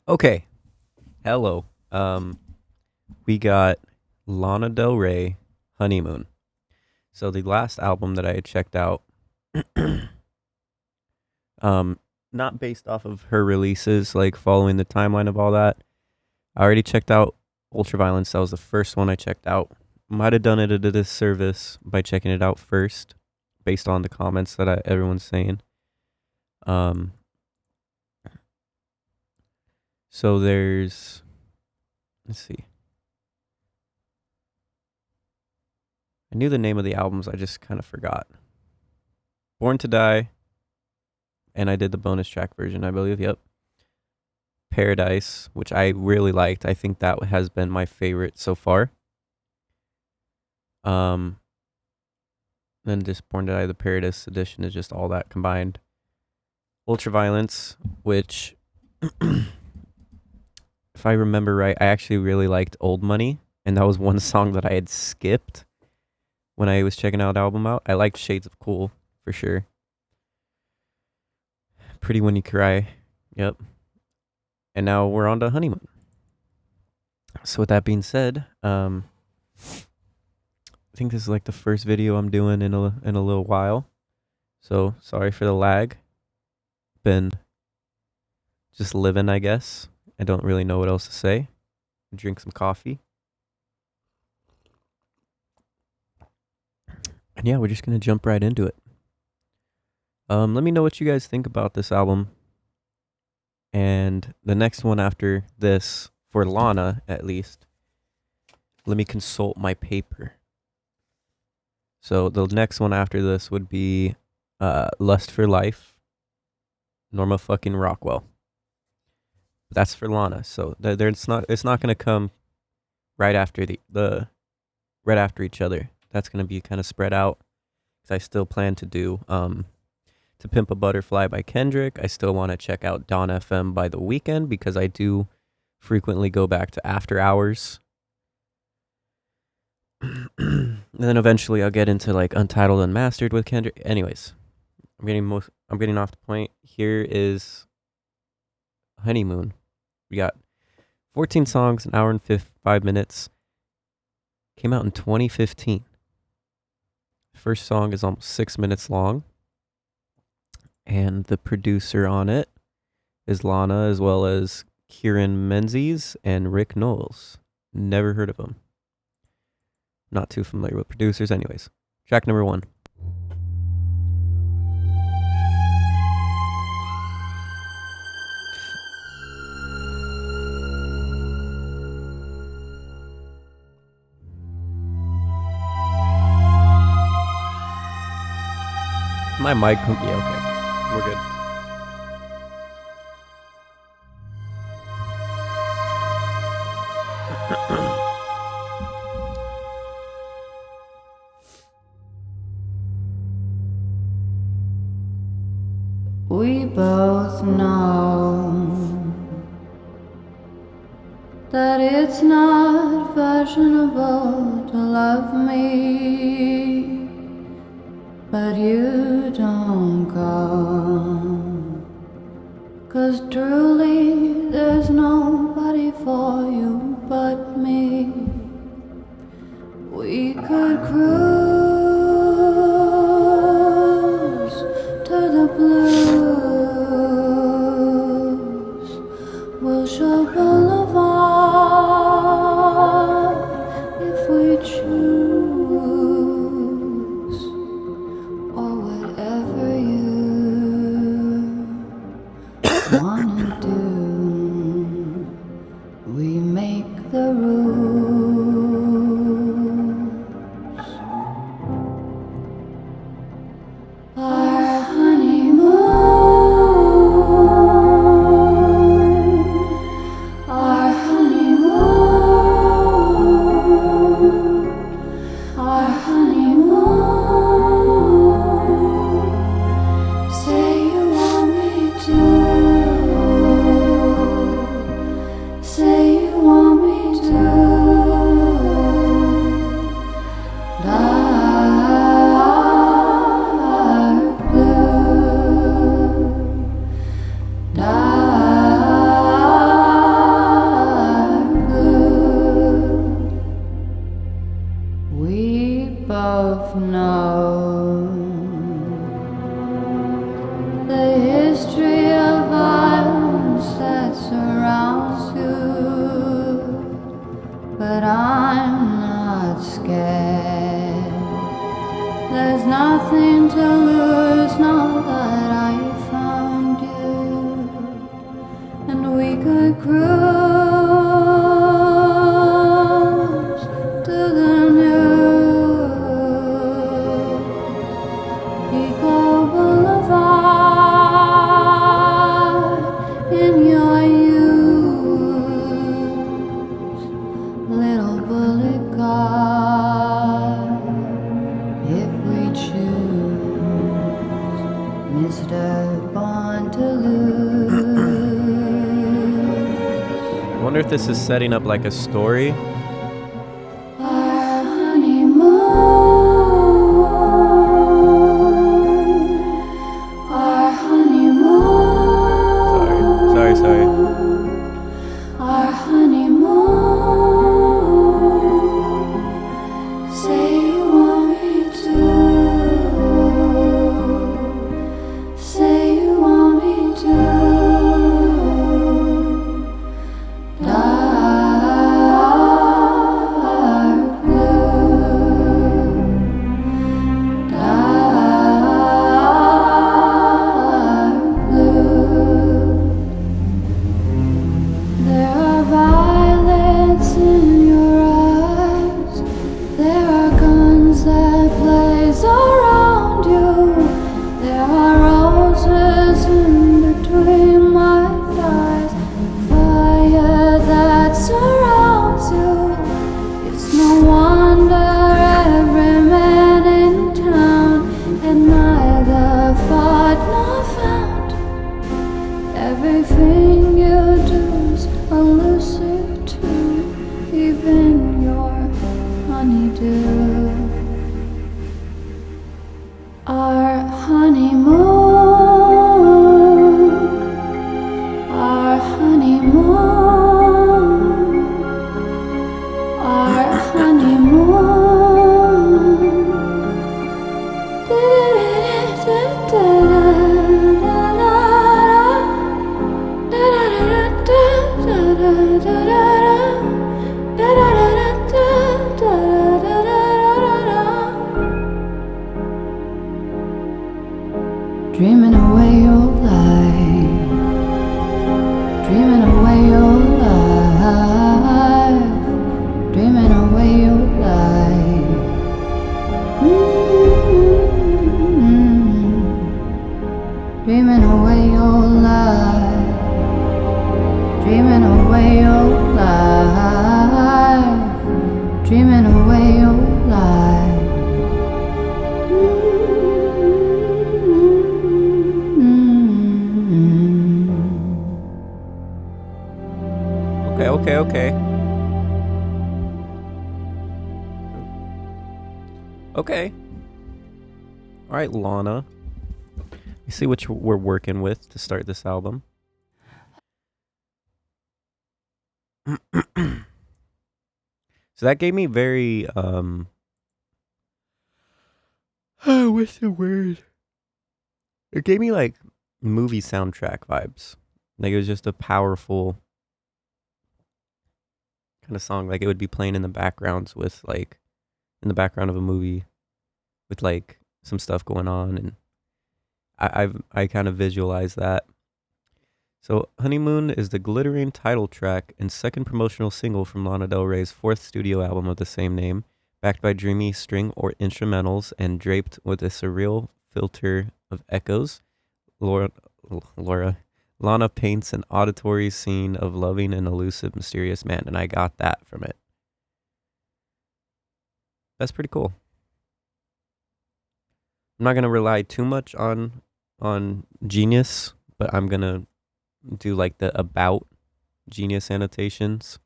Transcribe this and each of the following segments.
Okay. Hello. We got Lana Del Rey, Honeymoon. So the last album that I had checked out, um, not based off of her releases, like following the timeline of all that. I already checked out Ultraviolence. That was the first one I checked out. Might have done it a disservice by checking it out first, based on the comments that everyone's saying. Um, so there's, let's see. I knew the name of the albums, I just kind of forgot. Born to Die, and I did the bonus track version, I believe. Yep. Paradise, which I really liked. I think that has been my favorite so far. Um, then just Born to Die, the Paradise edition is just all that combined. Ultraviolence, which, if I remember right, I actually really liked Old Money, and that was one song that I had skipped when I was checking out the album out. I liked Shades of Cool for sure. Pretty When You Cry, yep. And now we're on to Honeymoon. So with that being said, I think this is like the first video I'm doing in a little while. So sorry for the lag. Been just living, I guess. I don't really know what else to say. Drink some coffee. And yeah, we're just gonna jump right into it. Let me know what you guys think about this album. And the next one after this, for Lana at least, let me consult my paper. So the next one after this would be Lust for Life, Norma fucking Rockwell. That's for Lana. So it's not gonna come right after the right after each other. That's gonna be kind of spread out. Cause I still plan to do To Pimp a Butterfly by Kendrick. I still want to check out Dawn FM by The Weeknd because I do frequently go back to After Hours. And then eventually I'll get into like Untitled Unmastered with Kendrick. Anyways, I'm getting off the point. Here is Honeymoon. We got 14 songs, an hour and 5 minutes. Came out in 2015. First song is almost 6 minutes long. And the producer on it is Lana, as well as Kieran Menzies and Rick Knowles. Never heard of them. Not too familiar with producers anyways. Track number 1. My mic, yeah, okay. We're good. We both know that it's not fashionable to love me, but you don't come, 'cause truly there's nobody for you but me. We could cruise to the blues, Wilshire Boulevard if we choose, or whatever you wanna do. We make the rules. Our honeymoon, our honeymoon, our honeymoon. Say you want me to. we could cruise to the new Pico Boulevard in your youth, little bullet car, if we choose, Mr. Born to Lose. I wonder if this is setting up like a story. Our honeymoon, our honeymoon. Sorry. Our honeymoon. Say you want me to. Say you want me to. Dark blue. Dark blue. There are violets in your eyes. There are guns that blaze around you. There are roses in between my thighs. Fire that surrounds you. It's no wonder every man in town had neither fought nor found. Everything you do's elusive too, even your honeydew. Our honeymoon, our honeymoon, our honeymoon. Dreaming away your life, dreaming away your life, dreaming away your life. Dreaming away your life, dreaming away your life, dreaming away your life. Okay. Okay. All right, Lana. You see what we're working with to start this album. So that gave me very what's the word? It gave me like movie soundtrack vibes. Like it was just a powerful kind of song. Like it would be playing in the backgrounds with like in the background of a movie with like some stuff going on, and I kind of visualize that. So Honeymoon is the glittering title track and second promotional single from Lana Del Rey's fourth studio album of the same name, backed by dreamy string or instrumentals and draped with a surreal filter of echoes. Lana paints an auditory scene of loving an elusive, mysterious man, and I got that from it. That's pretty cool. I'm not gonna rely too much on Genius, but I'm gonna do like the about Genius annotations.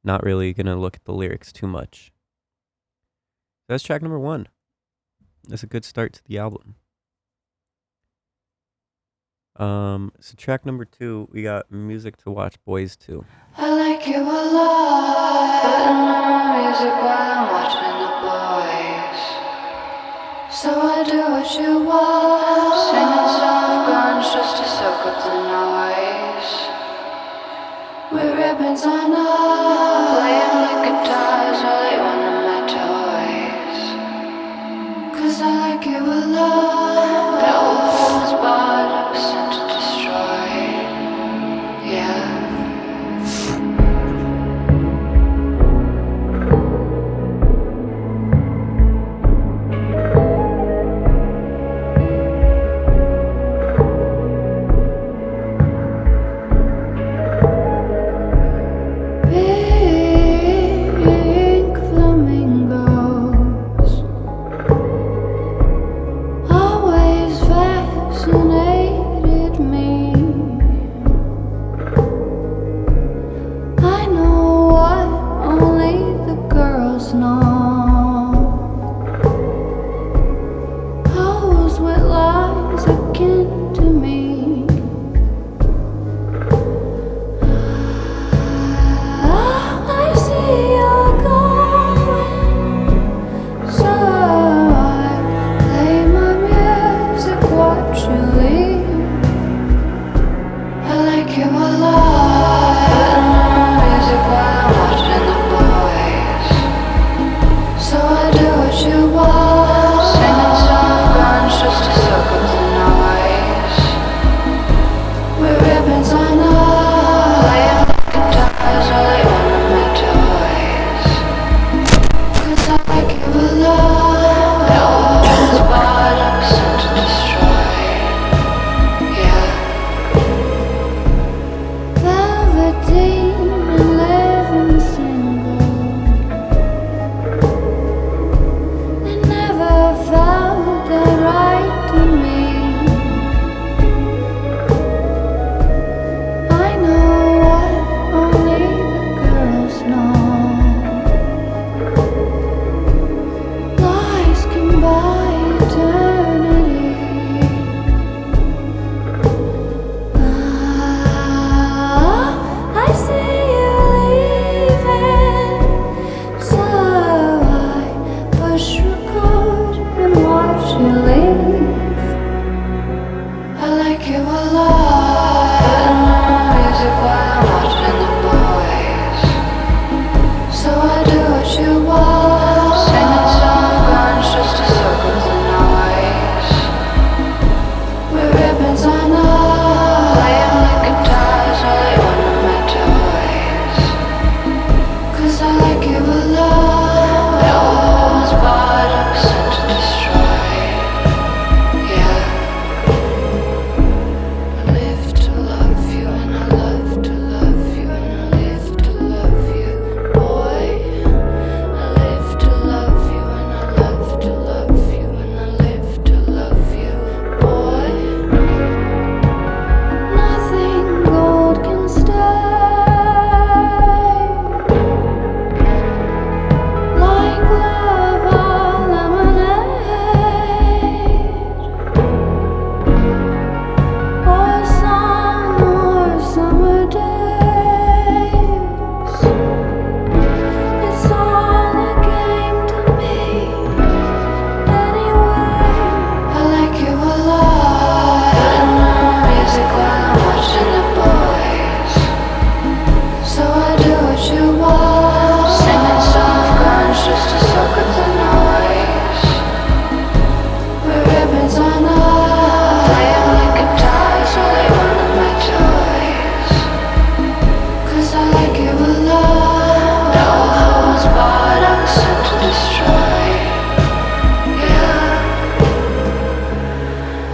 Not really gonna look at the lyrics too much. That's track number 1. That's a good start to the album. So track number 2, we got Music to Watch Boys 2. I like you a lot. Putting on my music while I'm watching the boys. So I do what you want. Singing soft guns just to soak up the noise. With ribbons on us. Playing with guitars while you one of my toys. 'Cause I like you a lot. That wolf was bought, it was sent to destroy. Yeah. 17 and living single. They never felt that right to me. I know what only the girls know. Lies can buy eternity. I see you leaving, so I push record and watch you leave. I like you a lot. Putting on music while I'm watching the boys. So I do what you want. Singing soft guns just to circle the noise. With ribbons on us, playing the guitars while they order my toys. 'Cause I like you a lot. No holds barred, I'm sent to destroy. Yeah. I live to love you and I love to love you and I live to love you, boy. I live to love you and I love to love you and I live to love you, boy. Nothing gold can stay. Like love or lemonade, or sun or summer days. It's all a game to me anyway. I like you a lot. Putting on music while I'm watching the boys. So I do what you want. Singing soft guns just to soak up the noise. With ribbons on us, playing the guitars while they order my toys. 'Cause I like you a lot. No holds barred, I'm sent to destroy. Yeah.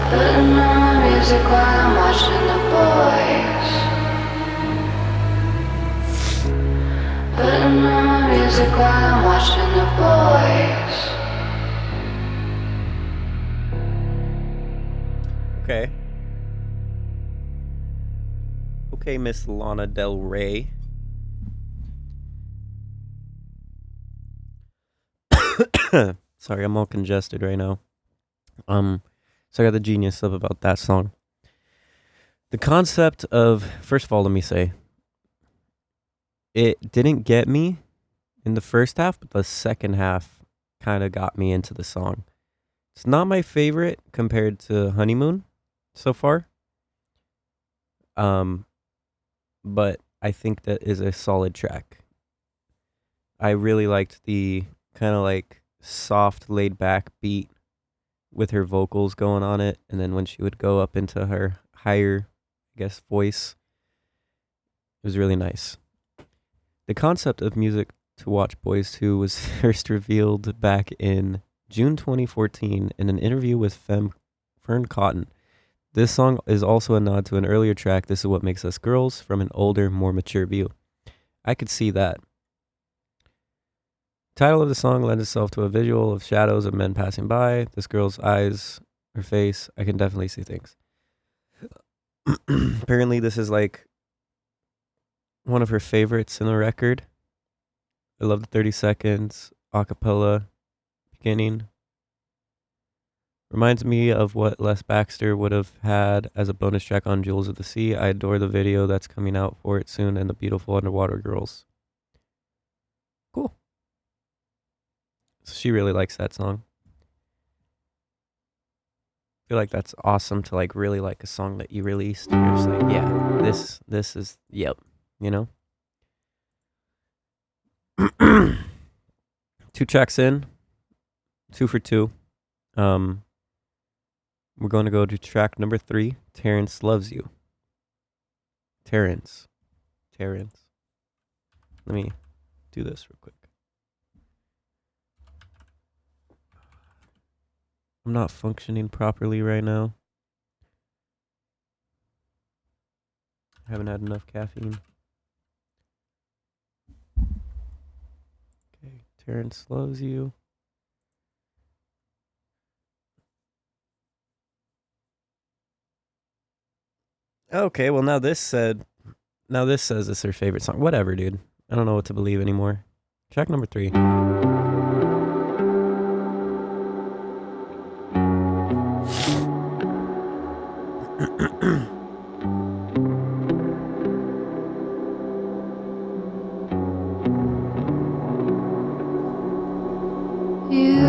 Putting on music while I'm watching the boys. Putting on music while I'm watching the boys. Okay. Okay, Miss Lana Del Rey. Sorry, I'm all congested right now. So I got the genius stuff about that song. The concept of, first of all, let me say, it didn't get me in the first half, but the second half kind of got me into the song. It's not my favorite compared to Honeymoon so far. But I think that is a solid track. I really liked the kind of like soft, laid back beat with her vocals going on it, and then when she would go up into her higher, I guess, voice, it was really nice. The concept of Music to Watch Boys 2 was first revealed back in June 2014 in an interview with Fern Cotton. This song is also a nod to an earlier track, This Is What Makes Us Girls, from an older, more mature view. I could see that. Title of the song lends itself to a visual of shadows of men passing by. This girl's eyes, her face, I can definitely see things. Apparently, this is like one of her favorites in the record. I love the 30 seconds, acapella, beginning. Reminds me of what Les Baxter would have had as a bonus track on Jewels of the Sea. I adore the video that's coming out for it soon and the beautiful underwater girls. Cool. So she really likes that song. I feel like that's awesome to like really like a song that you released. And you're just like, yeah, this is, yep, you know? 2 tracks in, 2 for 2. We're going to go to track number 3, Terrence Loves You. Terrence. Let me do this real quick. I'm not functioning properly right now. I haven't had enough caffeine. Terrence loves you. Okay, well now this says it's her favorite song. Whatever, dude. I don't know what to believe anymore. Track number 3. You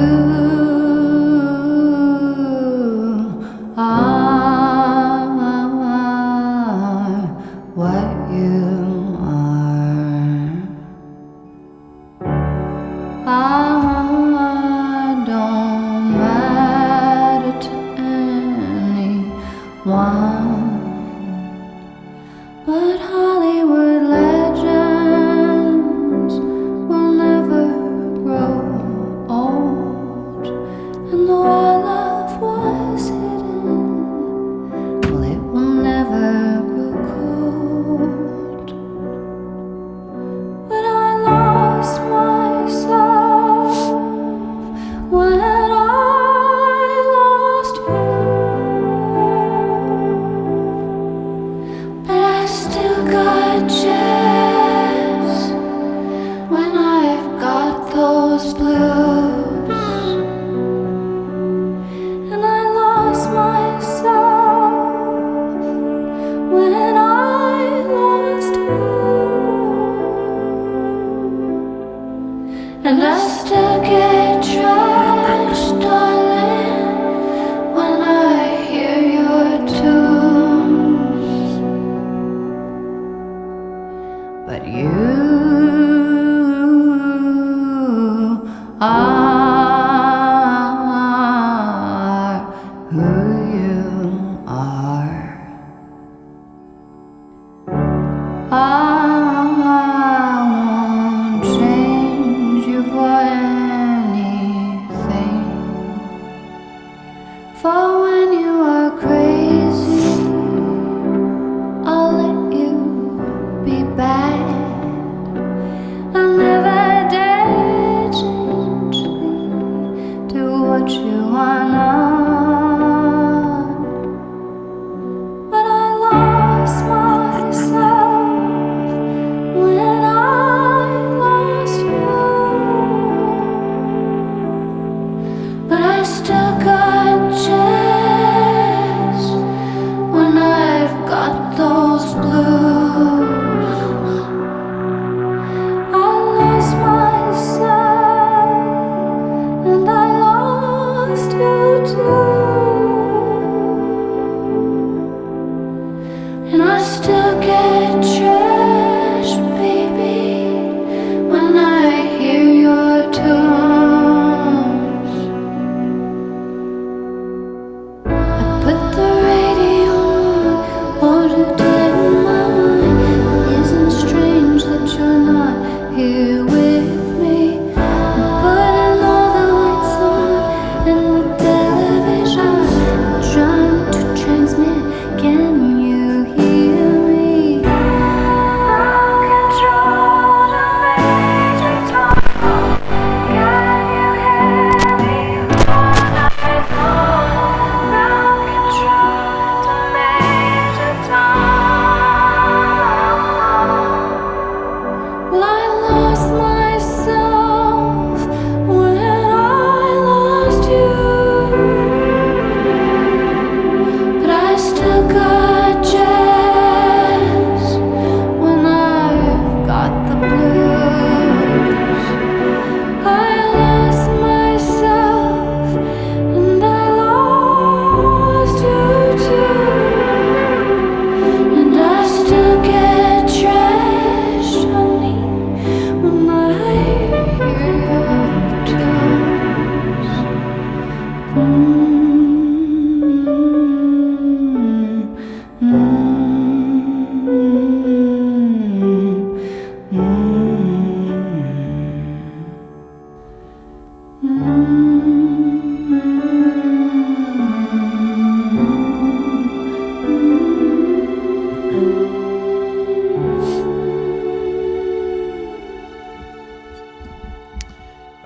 are what you are. I don't matter to anyone, but Hollywood legends will never grow old. And though our love was hidden, well, it will never grow cold. But I lost myself when I lost you. But I still got jazz when I've got those blues. And I lost myself when I lost you. And I still get trashed, darling, when I hear your tunes. But you are who you are. I won't change you for anything. For when you are crazy, I'll let you be bad. I'll never dare change me to what you are not. But I lost myself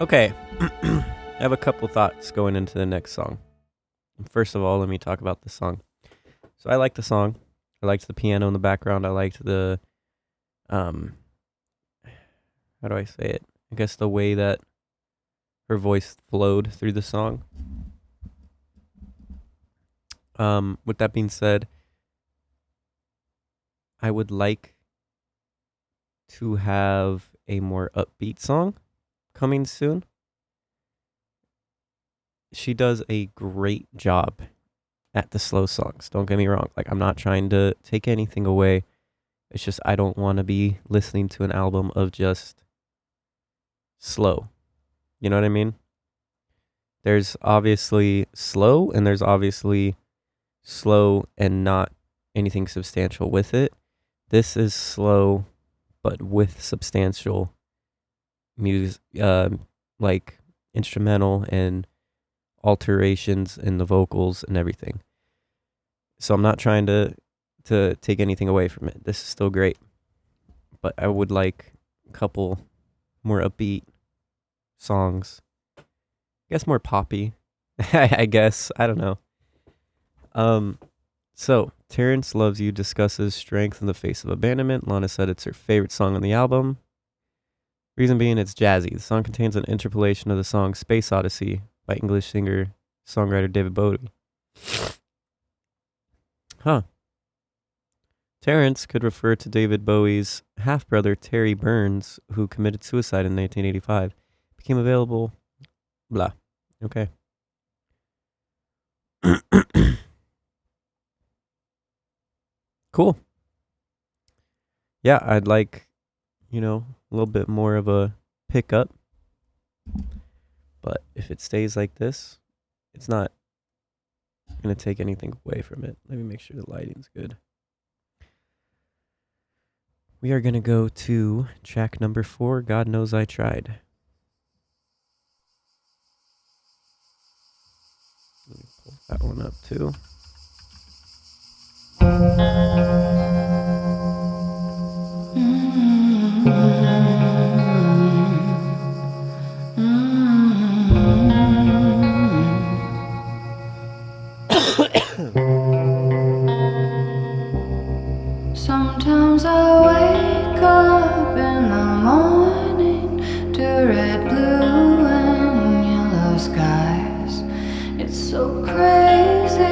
Okay. I have a couple thoughts going into the next song. First of all, let me talk about the song. So I liked the song. I liked the piano in the background. I liked the um how do I say it? I guess the way that her voice flowed through the song. With that being said, I would like to have a more upbeat song coming soon. She does a great job at the slow songs. Don't get me wrong. Like, I'm not trying to take anything away. It's just I don't want to be listening to an album of just slow. You know what I mean? There's obviously slow and there's obviously slow and not anything substantial with it. This is slow but with substantial music, like instrumental and alterations in the vocals and everything. So I'm not trying to take anything away from it. This is still great, but I would like a couple more upbeat songs. I guess more poppy. I guess I don't know. So Terrence Loves You discusses strength in the face of abandonment. Lana said it's her favorite song on the album. Reason being, it's jazzy. The song contains an interpolation of the song Space Odyssey by English singer-songwriter David Bowie. Huh. Terrence could refer to David Bowie's half-brother Terry Burns, who committed suicide in 1985. Became available. Blah. Okay. Cool. Yeah, I'd like, a little bit more of a pickup. But if it stays like this, it's not going to take anything away from it. Let me make sure the lighting's good. We are going to go to track number 4, God Knows I Tried. Let me pull that one up too. Sometimes I wake up in the morning to red, blue, and yellow skies. It's so crazy,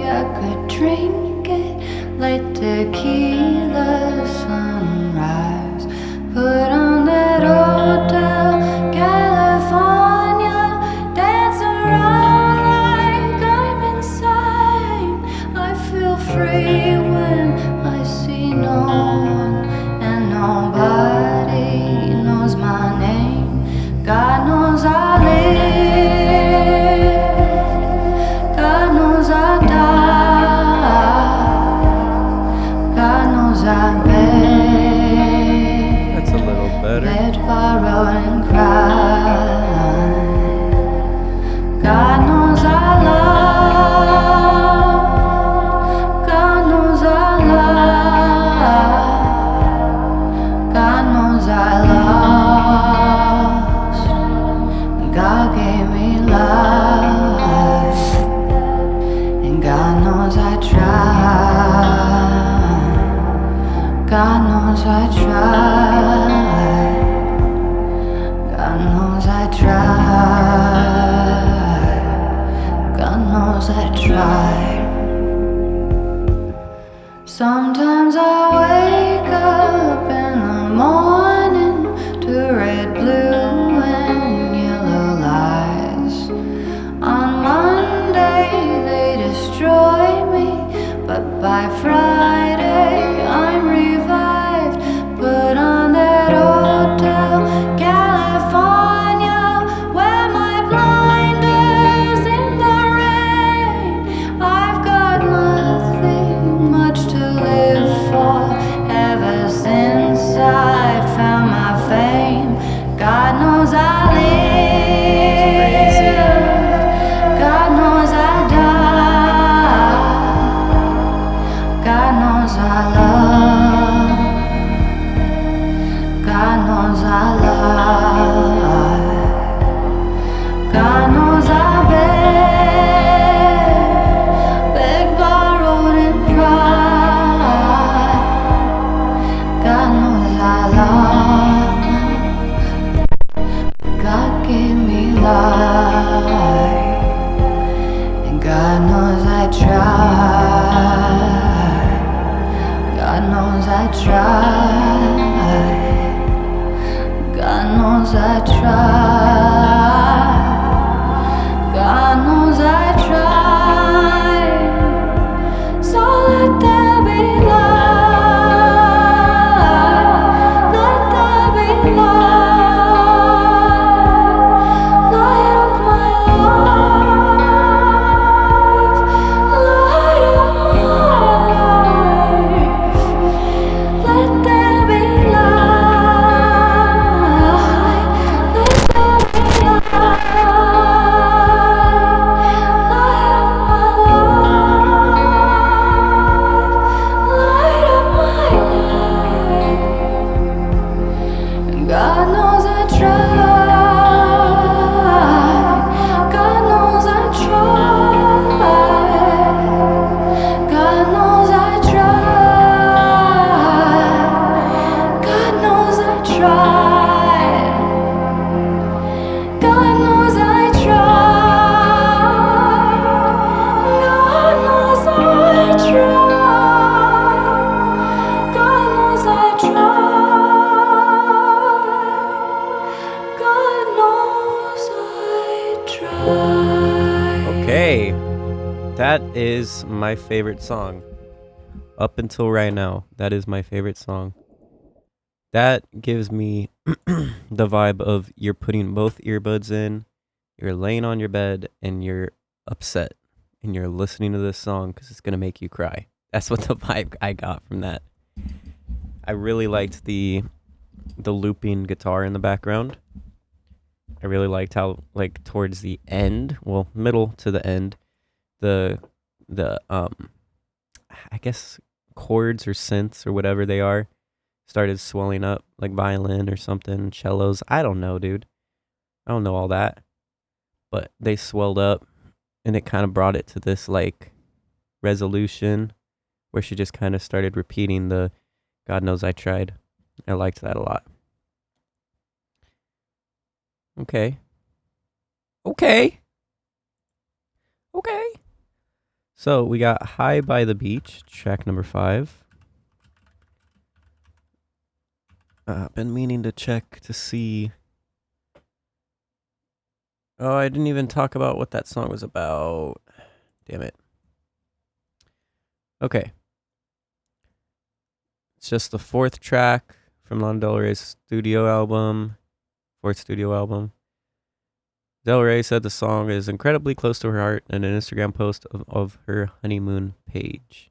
I could drink it like tequila sunrise. Put on that hotel California, dance around like I'm insane. I feel free when I see no one and nobody knows my name. God knows I live, God knows I die, God knows I beg. That's a little better. Beg, borrow, and cry. God knows I love, God knows I love, God knows I lost. God gave me life, and God knows I tried. God knows I tried. God knows I tried. God knows I tried. Sometimes I wake up in the morning to red, blue, and yellow lights. On Monday they destroy me, but by Friday I'm revived. Put on that hotel California, wear my blinders in the rain. I've got nothing much to live for ever since I found my fame. God knows I live, God knows I die, God knows I love, God knows I love, God knows I've begged, borrowed, and cried. God knows I love. God gave me life, and God knows I tried. God knows I tried. God knows I tried. God knows I tried. So let there be light. Let there be light. Light of my life. Light of my life. Let there be light. Let there be light. Light of my life. Light of my life. God knows I tried. God knows I tried. God knows I tried. God knows I tried. God knows I tried. God knows I tried. God knows I tried. God knows I tried. Okay, that is my favorite song. Up until right now, that is my favorite song. That gives me the vibe of you're putting both earbuds in, you're laying on your bed, and you're upset, and you're listening to this song because it's gonna make you cry. That's what the vibe I got from that. I really liked the looping guitar in the background. I really liked how, like, towards the end, well, middle to the end, the I guess chords or synths or whatever they are started swelling up, like violin or something, cellos. I don't know, dude. I don't know all that, but they swelled up, and it kind of brought it to this like resolution where she just kind of started repeating the "God knows I tried." I liked that a lot. Okay. Okay. Okay. So we got High by the Beach, track number 5. Been meaning to check to see. Oh, I didn't even talk about what that song was about. Damn it. Okay. It's just the 4th track from Lana Del Rey's studio album, 4th studio album. Del Rey said the song is incredibly close to her heart in an Instagram post of her Honeymoon page.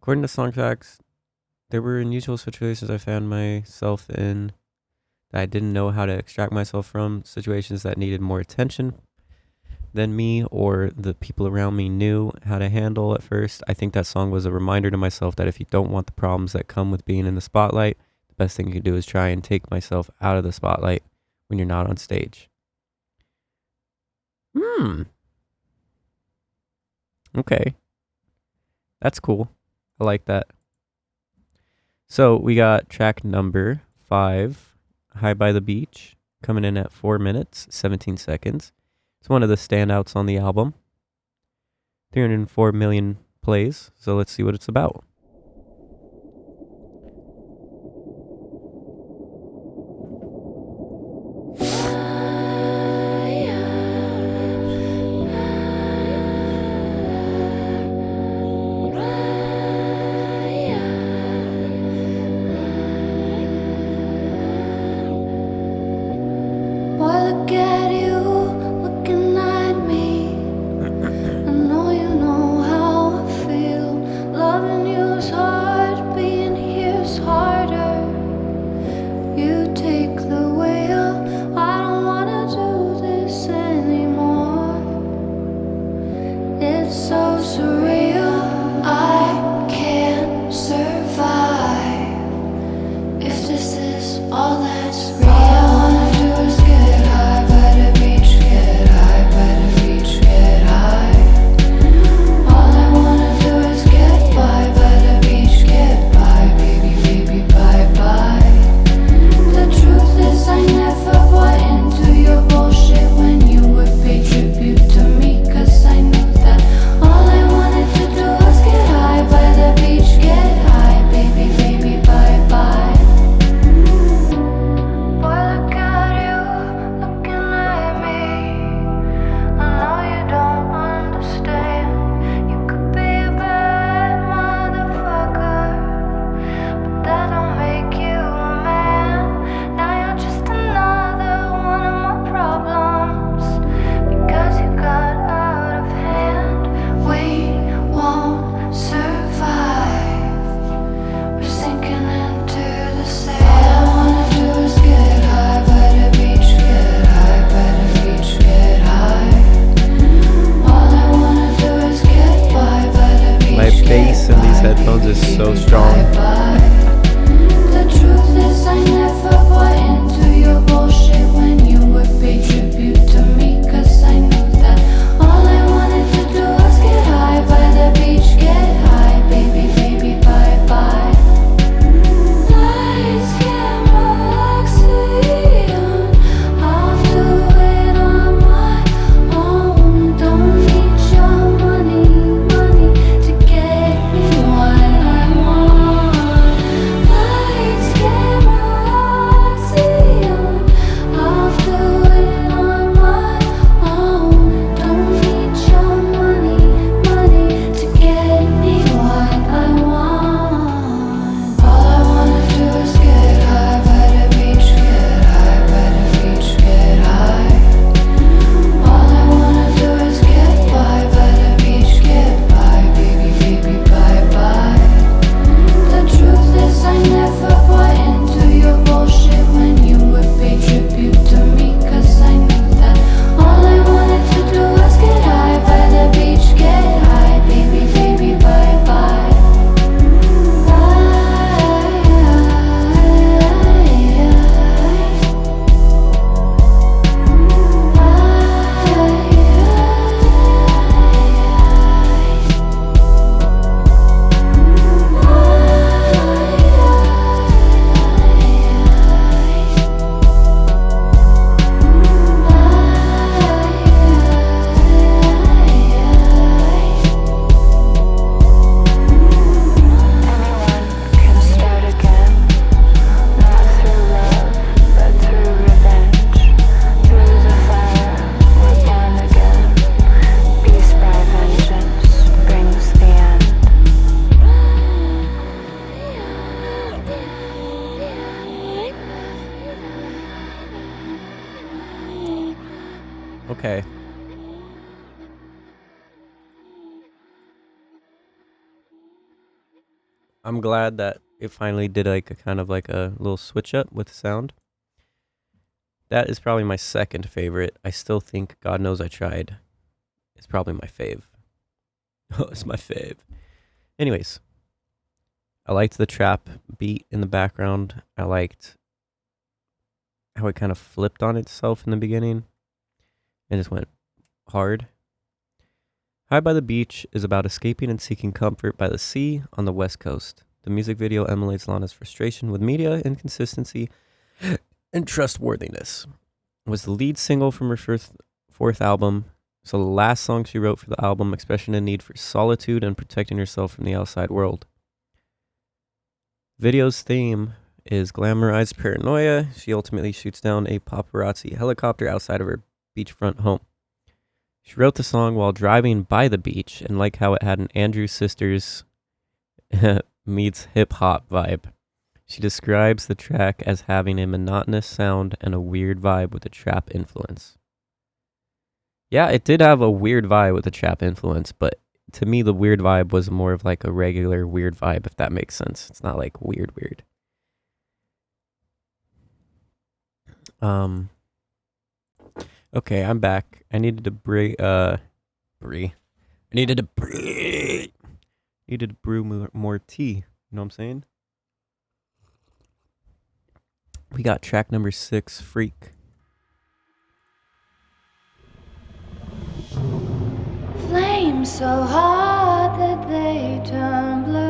According to Songfacts, there were unusual situations I found myself in that I didn't know how to extract myself from, situations that needed more attention than me or the people around me knew how to handle at first. I think that song was a reminder to myself that if you don't want the problems that come with being in the spotlight, the best thing you can do is try and take myself out of the spotlight when you're not on stage. Okay. That's cool. I like that. So we got track number 5, High by the Beach, coming in at 4 minutes, 17 seconds. It's one of the standouts on the album. 304 million plays, so let's see what it's about. Boy, look at you, looking at me. I know you know how I feel. Loving you's hard, being here's harder. You take the wheel, I don't wanna do this anymore. It's so surreal, I can't survive if this is all that's real. All I wanna do is get high by the beach. Okay. I'm glad that it finally did like a kind of like a little switch up with the sound. That is probably my second favorite. I still think God Knows I Tried is probably my fave. Oh, it's my fave. Anyways, I liked the trap beat in the background. I liked how it kind of flipped on itself in the beginning and just went hard. High by the Beach is about escaping and seeking comfort by the sea on the West Coast. The music video emulates Lana's frustration with media inconsistency and trustworthiness. It was the lead single from her fourth album, so the last song she wrote for the album, expressing a need for solitude and protecting herself from the outside world. Video's theme is glamorized paranoia. She ultimately shoots down a paparazzi helicopter outside of her beachfront home. She wrote the song while driving by the beach and liked how it had an Andrew Sisters meets hip hop vibe. She describes the track as having a monotonous sound and a weird vibe with a trap influence. Yeah, it did have a weird vibe with a trap influence, but to me, the weird vibe was more of like a regular weird vibe, if that makes sense. It's not like weird. Okay, I'm back. I needed to brew more tea. You know what I'm saying? We got track number 6, Freak. Flames so hot that they turn blue.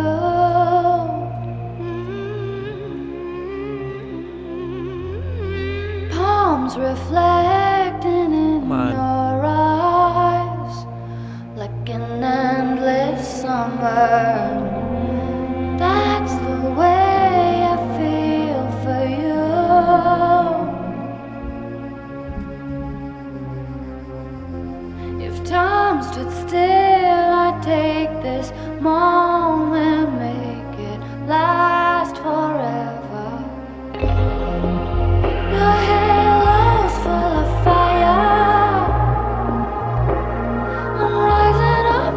Palms reflecting in your eyes like an endless summer. That's the way I feel for you. If time stood still, I'd take this moment, make it last forever. Your halo's full of fire. I'm rising up,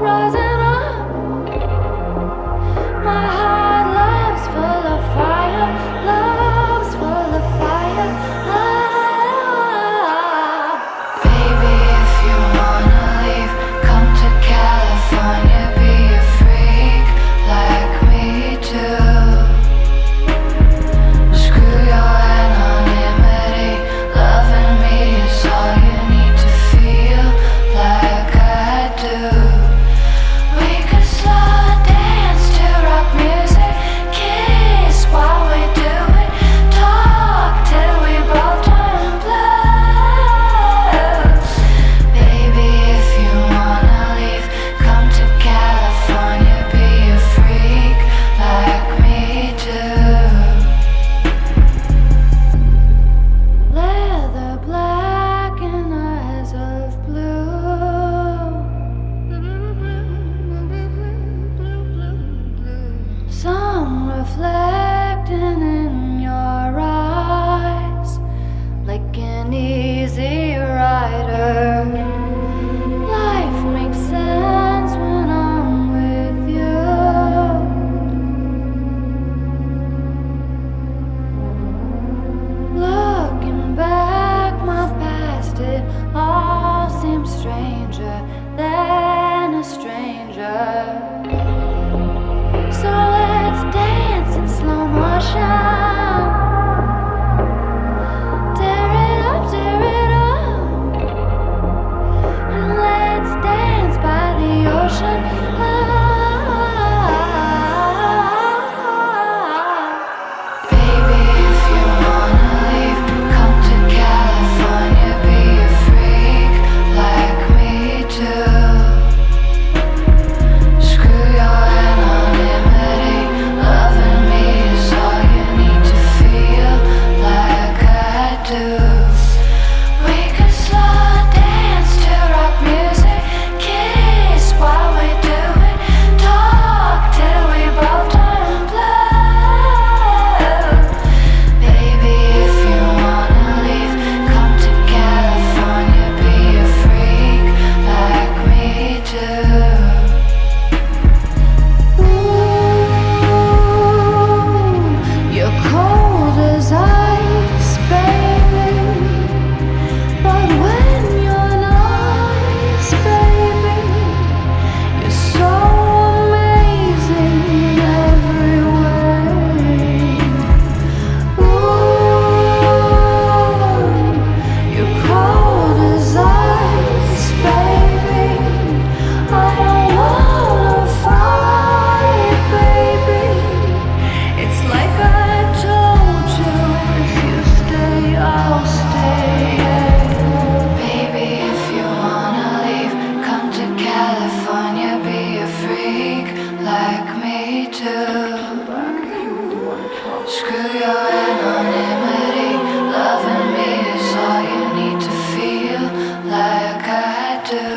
your anonymity. Loving me is all you need to feel like I do.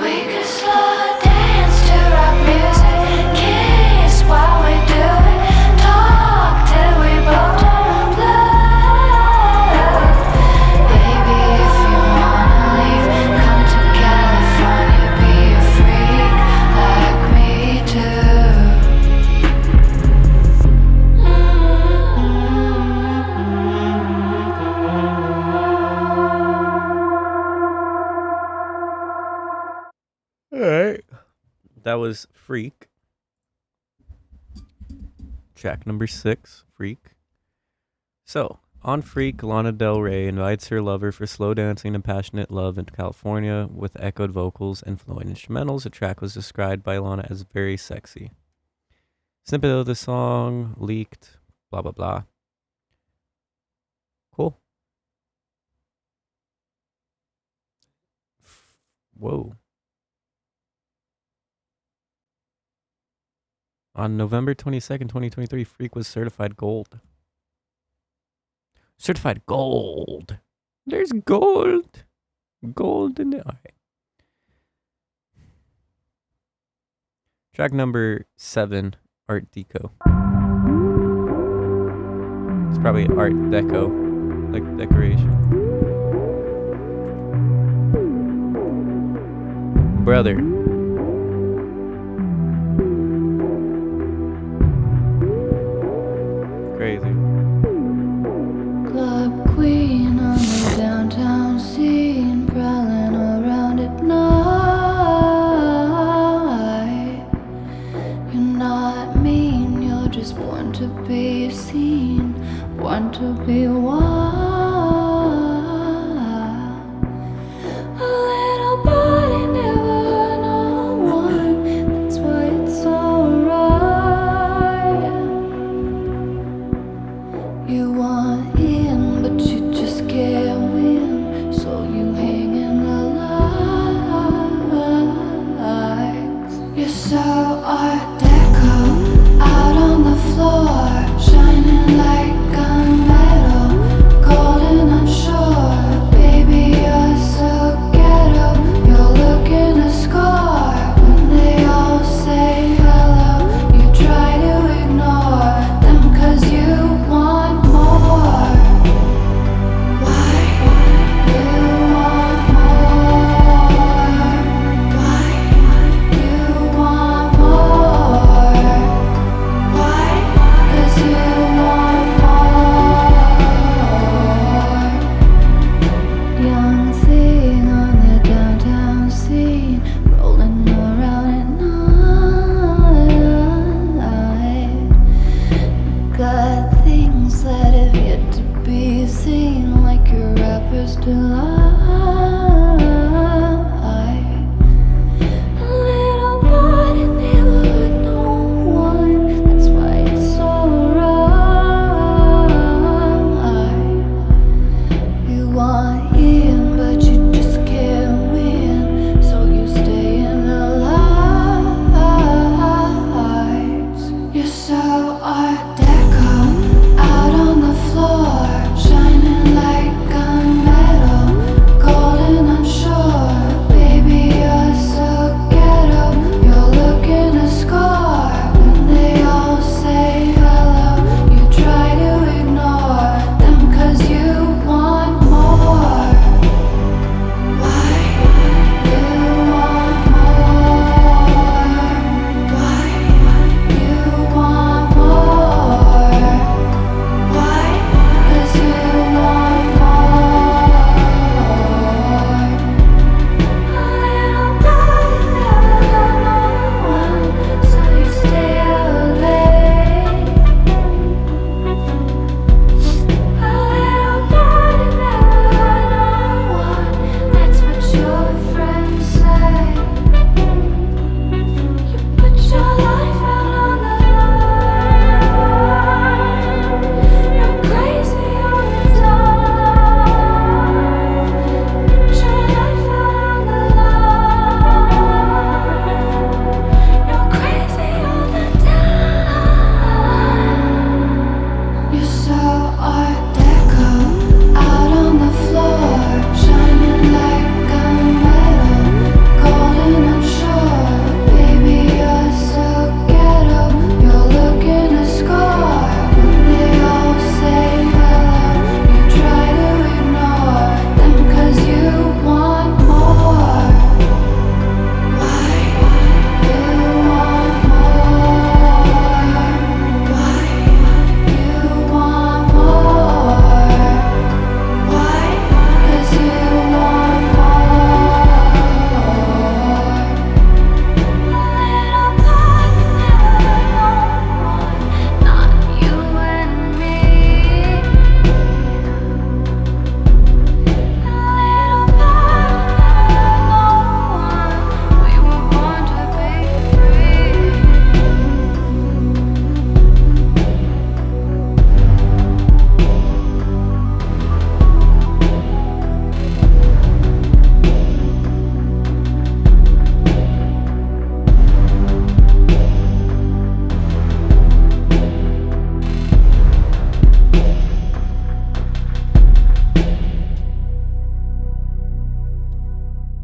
We could slow dance to rock music, kiss while we do it, talk till we both turn blue. Baby, if you wanna leave, come to California, be a freak like me too. Alright. That was Freak. Track number 6, Freak. So, on Freak, Lana Del Rey invites her lover for slow dancing and passionate love in California with echoed vocals and flowing instrumentals. The track was described by Lana as very sexy. Snippet of the song leaked, blah blah blah. Cool. Whoa. On November 22nd, 2023, Freak was certified gold. Certified gold. There's gold. Gold in the eye. Track number 7, Art Deco. It's probably Art Deco, like decoration. Brother. Crazy. Club queen on the downtown scene, prowling around at night. You're not mean, you're just born to be seen, born to be wild. A little body never hurt no one, that's why it's alright. You want in, but you just can't win, so you hang in the lights. You're so Art Deco, out on the floor, shining like gunmetal, golden unsure. Baby, you're so ghetto, you're looking to score. When they all say hello, you try to ignore them 'cause you want more. Why you want more? Why you want more? Why? 'Cause you want more. Young thing on the downtown scene, rolling around at night. Got things that have yet to be seen, like your rapper's delight. A little body never hurt no one, that's why it's alright. You want in, but you just can't win, so you stay in the lights. You're so Art Deco, out on the floor, shining like gunmetal,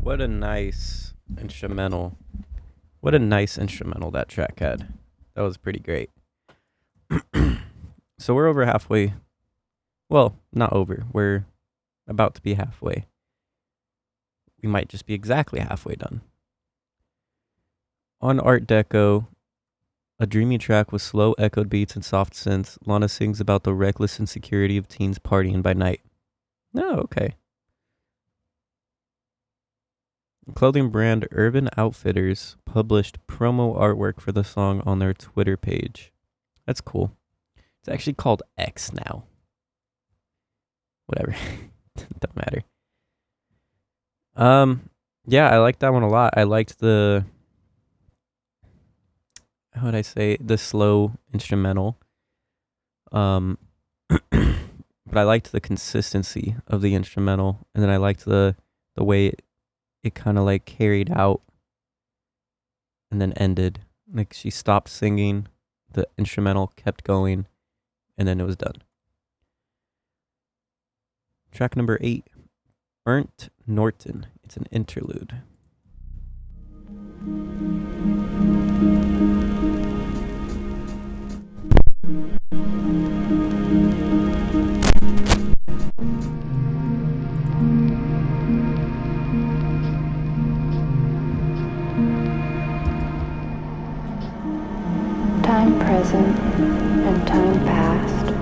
What a nice instrumental. What a nice instrumental that track had. That was pretty great. So we're over halfway. Well, not over. We're about to be halfway. We might just be exactly halfway done. On Art Deco, a dreamy track with slow echoed beats and soft synths, Lana sings about the reckless insecurity of teens partying by night. Oh, okay. Clothing brand Urban Outfitters published promo artwork for the song on their Twitter page. That's cool. It's actually called X now. Whatever. Don't matter. Yeah, I liked that one a lot. I liked the, how would I say, the slow instrumental. But I liked the consistency of the instrumental, and then I liked the way it kind of like carried out and then ended. Like she stopped singing, the instrumental kept going, and then it was done. Track number 8, Burnt Norton. It's an interlude. Time present and time past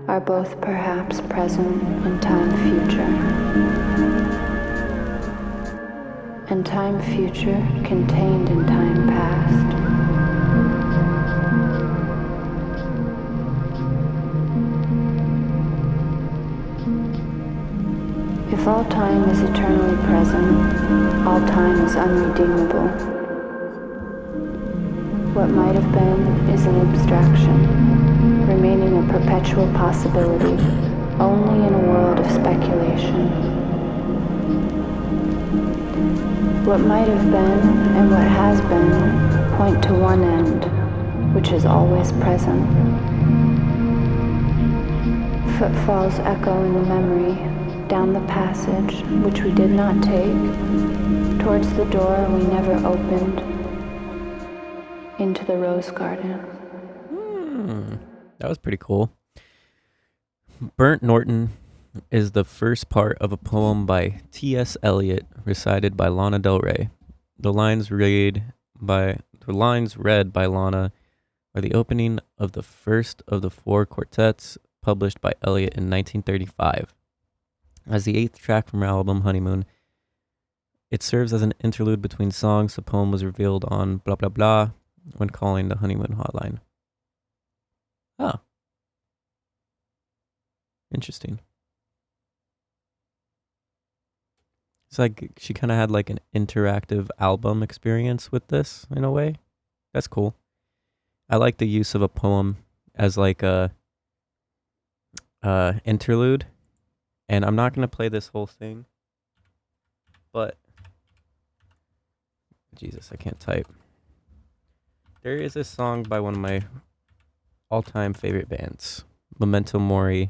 are both perhaps present in time future, and time future contained in time past. If all time is eternally present, all time is unredeemable. What might have been is an abstraction, remaining a perpetual possibility, only in a world of speculation. What might have been and what has been point to one end, which is always present. Footfalls echo in the memory, down the passage which we did not take, towards the door we never opened, into the rose garden. That was pretty cool. Burnt Norton is the first part of a poem by T.S. Eliot, recited by Lana Del Rey. The lines read by Lana are the opening of the first of the 4 quartets published by Eliot in 1935. As the 8th track from her album Honeymoon, it serves as an interlude between songs. The poem was revealed on blah blah blah when calling the Honeymoon hotline. Oh. Interesting. It's like she kind of had like an interactive album experience with this in a way. That's cool. I like the use of a poem as like a interlude. And I'm not going to play this whole thing, but Jesus, I can't type. There is a song by one of my all-time favorite bands, Memento Mori,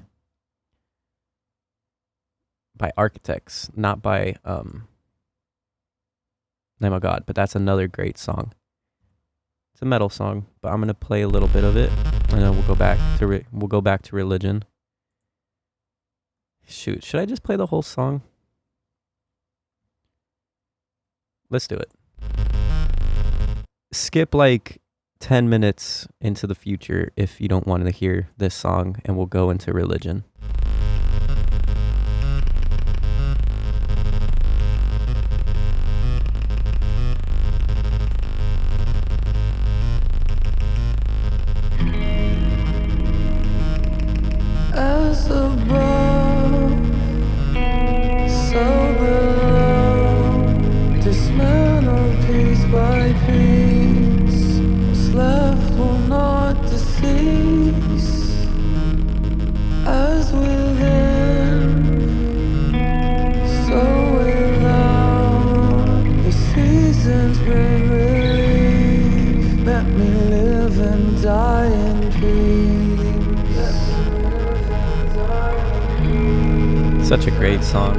by Architects, not by Name of God, but that's another great song. It's a metal song, but I'm gonna play a little bit of it, and then we'll go back to Religion. Shoot, should I just play the whole song? Let's do it. Skip like 10 minutes into the future if you don't want to hear this song, and we'll go into Religion. As above, so below, dismantled piece by piece, what's left will not decease. As within, so without, the seasons bring relief. Let me live and die in peace. Such a great song.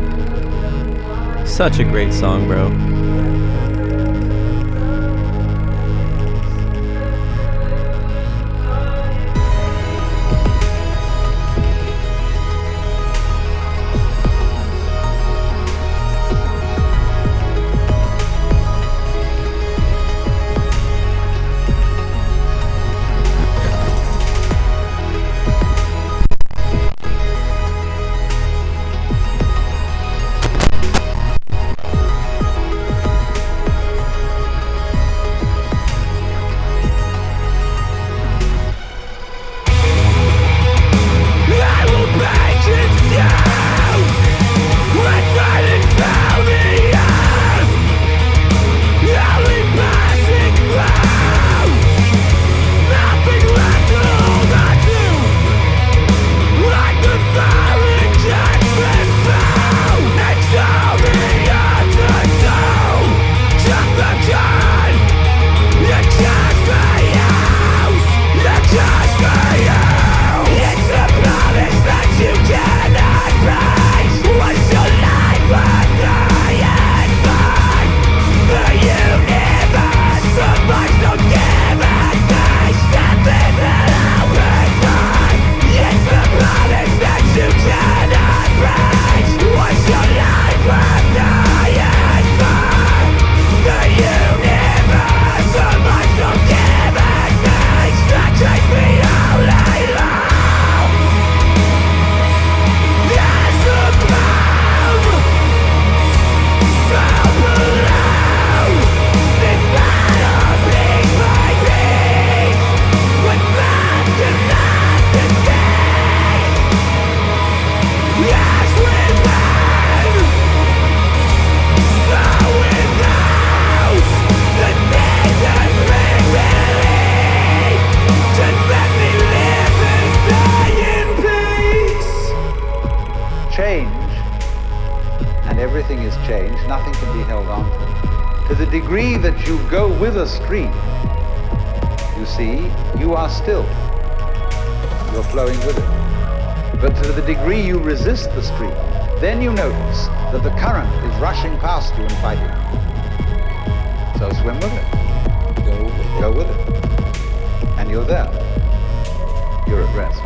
Such a great song, bro. Stream, you see, you are still. You're flowing with it. But to the degree you resist the stream, then you notice that the current is rushing past you and fighting. So swim with it. Go with it. And you're there. You're at rest.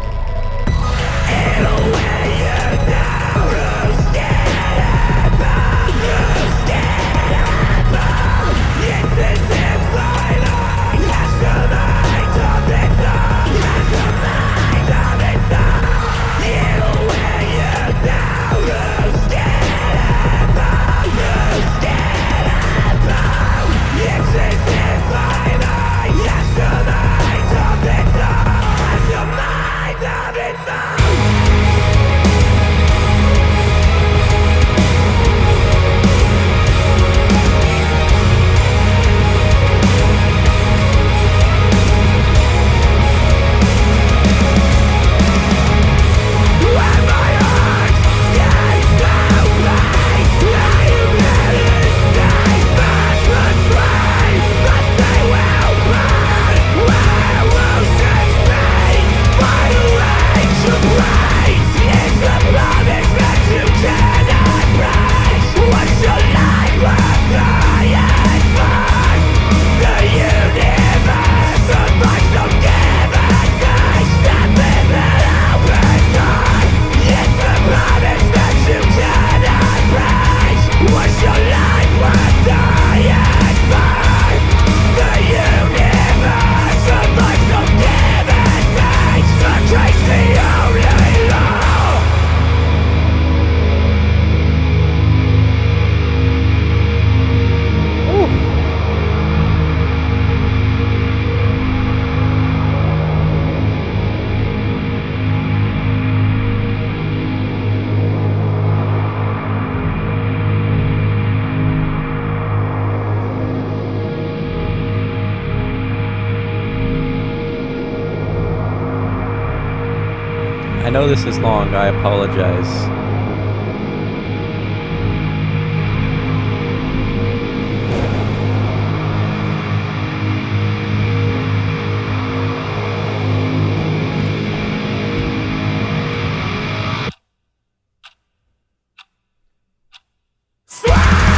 I know this is long, I apologize. Swan!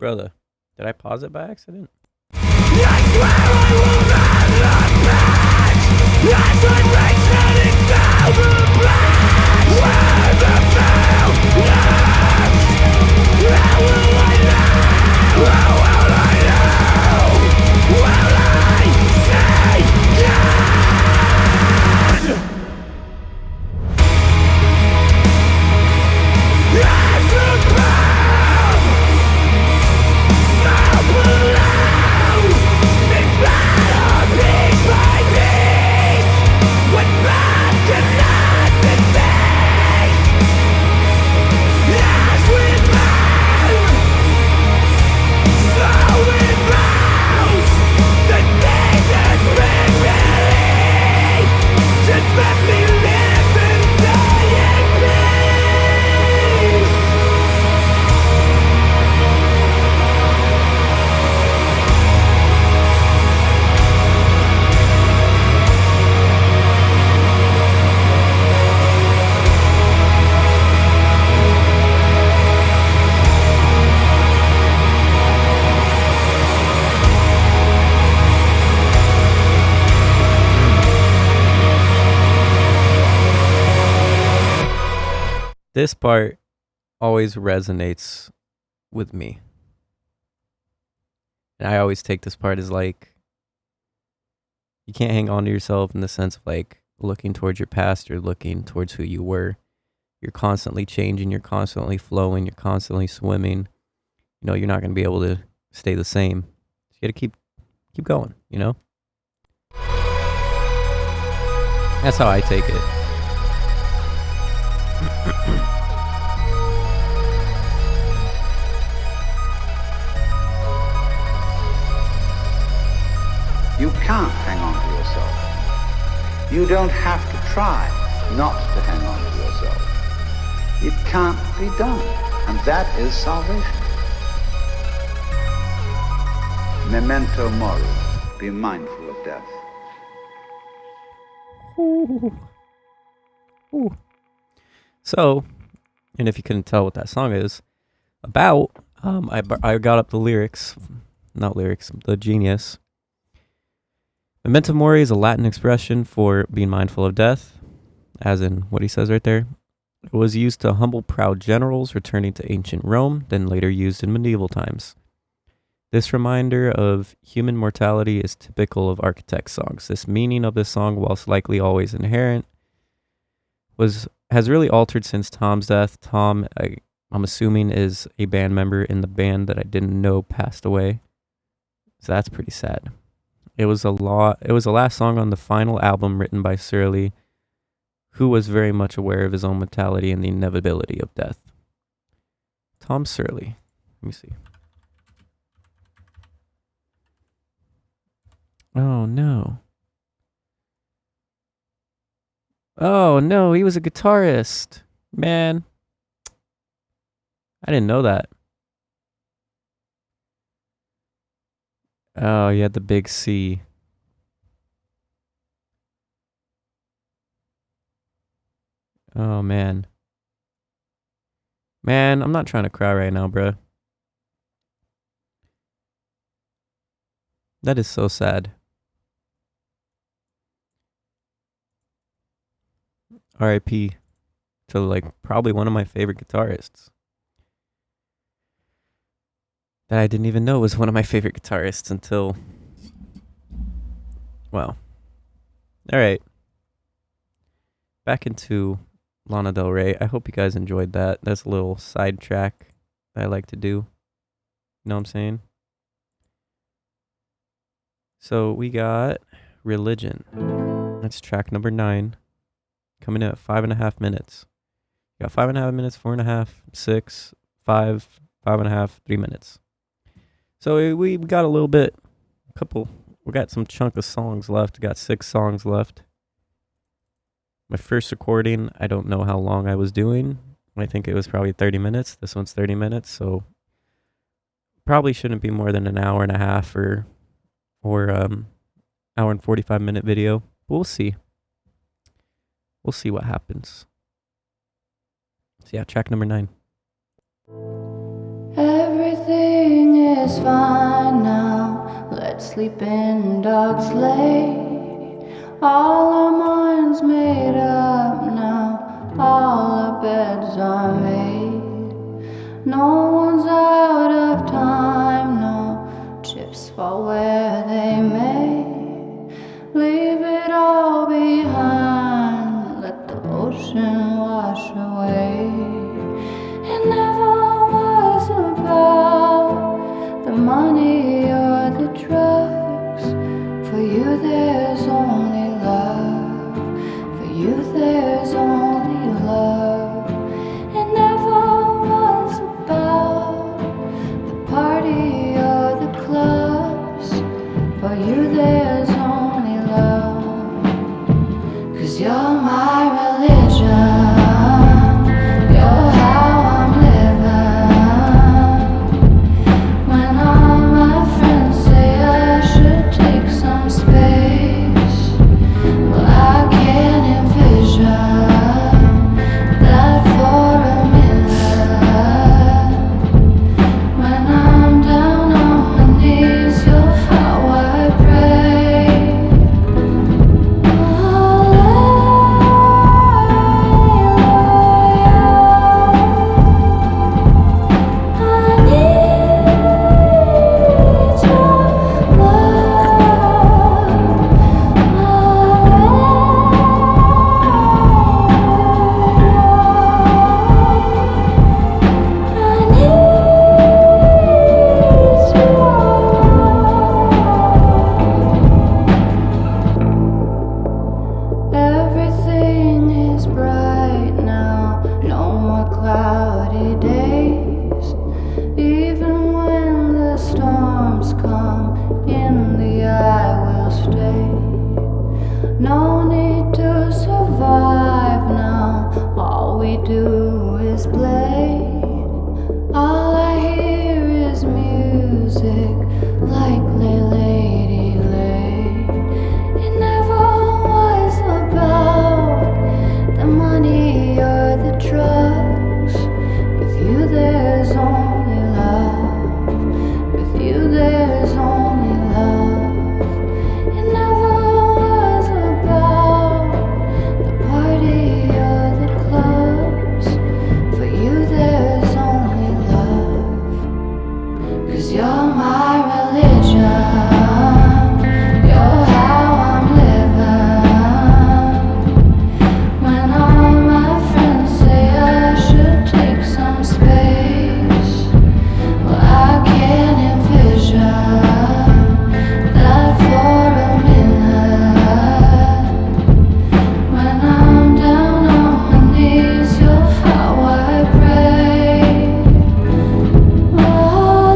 Brother, did I pause it by accident? This part always resonates with me. And I always take this part as like, you can't hang on to yourself in the sense of like looking towards your past or looking towards who you were. You're constantly changing, you're constantly flowing, you're constantly swimming. You know, you're not going to be able to stay the same. You got to keep going, you know? That's how I take it. You can't hang on to yourself. You don't have to try not to hang on to yourself. It can't be done, and that is salvation. Memento mori, be mindful of death. Ooh. Ooh. So, and if you couldn't tell what that song is about, I got up the lyrics, the genius. Memento mori is a Latin expression for being mindful of death, as in what he says right there. It was used to humble proud generals returning to ancient Rome, then later used in medieval times. This reminder of human mortality is typical of architect songs. This meaning of this song, whilst likely always inherent, has really altered since Tom's death. Tom, I'm assuming, is a band member in the band that I didn't know passed away. So that's pretty sad. It was the last song on the final album written by Surly, who was very much aware of his own mortality and the inevitability of death. Tom Surly. Let me see. Oh no. Oh no, he was a guitarist. Man. I didn't know that. Oh, he had the big C. Oh man. Man, I'm not trying to cry right now, bruh. That is so sad. R.I.P. to like probably one of my favorite guitarists. That I didn't even know was one of my favorite guitarists until, well. All right. Back into Lana Del Rey. I hope you guys enjoyed that. That's a little sidetrack that I like to do. You know what I'm saying? So we got Religion. That's track number 9. Coming in at 5.5 minutes. You got 5.5 minutes, 4.5, 6, 5, 5.5, 3 minutes. So we got a little bit, we got some chunk of songs left. We got 6 songs left. My first recording, I don't know how long I was doing. I think it was probably 30 minutes. This one's 30 minutes, so probably shouldn't be more than an hour and a half or hour and 45-minute video. But we'll see. We'll see what happens. So yeah, track number 9. Everything sleeping dogs lay. All our minds made up now, all our beds are made. No one's out of time, no chips fall where they may. Leave it all behind, let the ocean wash away. It never was about the money or the drugs. For you there's only love, for you there's only love. It never was about the party or the clubs. For you there's only love, 'cause you're my religion. You're how I'm living. When all my friends say I should take some space, well, I can't envision that for a minute. When I'm down on my knees, you're how I pray. Everything is bright now, no more cloudy days. Even when the storms come, in the eye will stay. No need to survive now, all we do is play. All I hear is music, like Lady Lay. It never was about the money or the drugs. With you there's only love, with you there's only love. It never was about the party or the clubs. For you there's only love, 'cause you're my religion. You're how I'm living. When all my friends say I should take some space, well, I can't envision that for a minute. When I'm down on my knees, you're how I pray. Oh,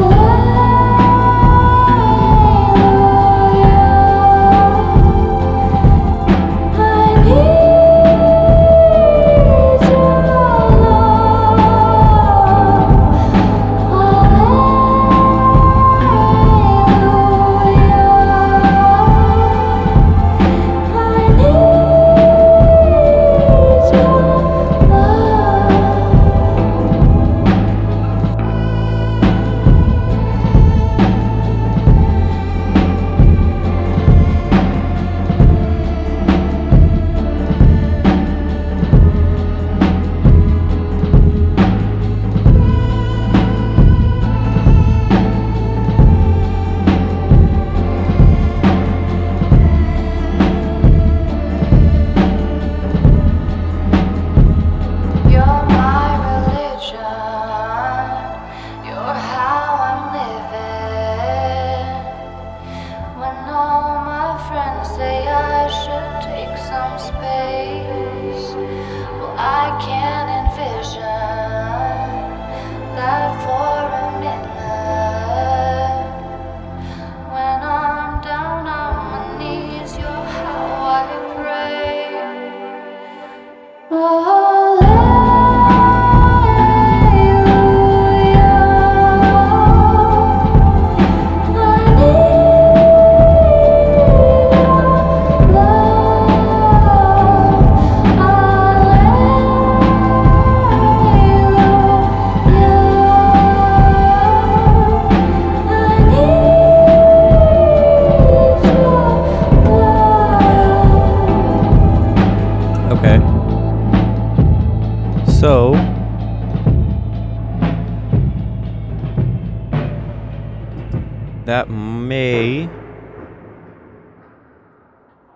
that may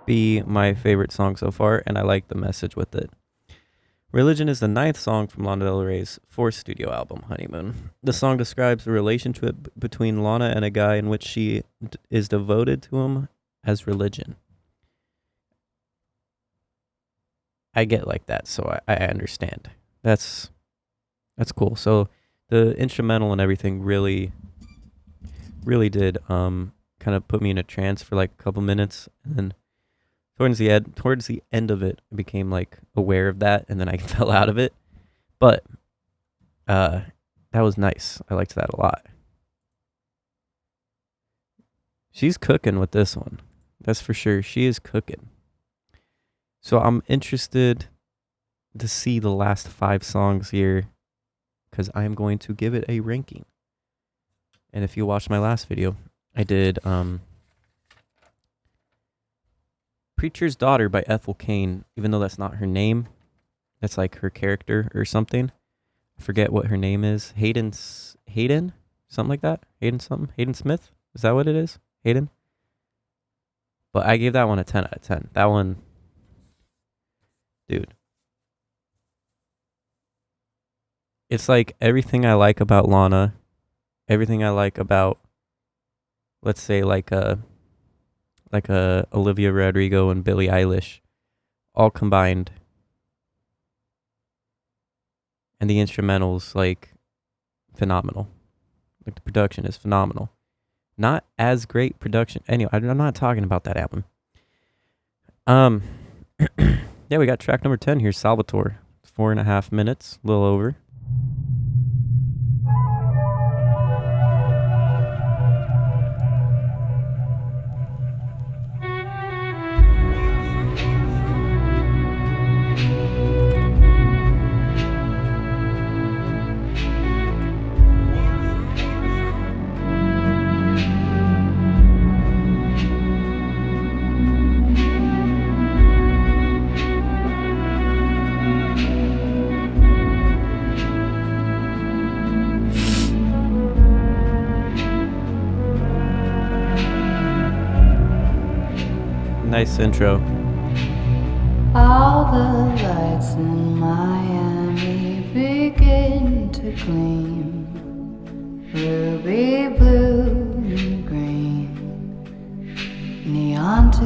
be my favorite song so far, and I like the message with it. Religion is the 9th song from Lana Del Rey's 4th studio album, Honeymoon. The song describes a relationship between Lana and a guy in which she is devoted to him as religion. I get like that, so I understand. That's cool. So the instrumental and everything really did kind of put me in a trance for like a couple minutes, and then towards the end of it, I became like aware of that, and then I fell out of it. But that was nice. I liked that a lot. She's cooking with this one. That's for sure. She is cooking. So I'm interested to see the last 5 songs here, because I am going to give it a ranking. And if you watched my last video, I did Preacher's Daughter by Ethel Cain, even though that's not her name. That's like her character or something. I forget what her name is. Hayden? Something like that? Hayden Smith? Is that what it is? Hayden? But I gave that one a 10 out of 10. That one, dude. It's like everything I like about Lana, everything I like about, let's say, like a Olivia Rodrigo and Billie Eilish, all combined. And the instrumentals, like, phenomenal. Like, the production is phenomenal. Not as great production. Anyway, I'm not talking about that album. Yeah, we got track number 10 here, Salvatore. 4.5 minutes, a little over. Nice intro. All the lights in Miami begin to gleam, ruby blue and green, neon to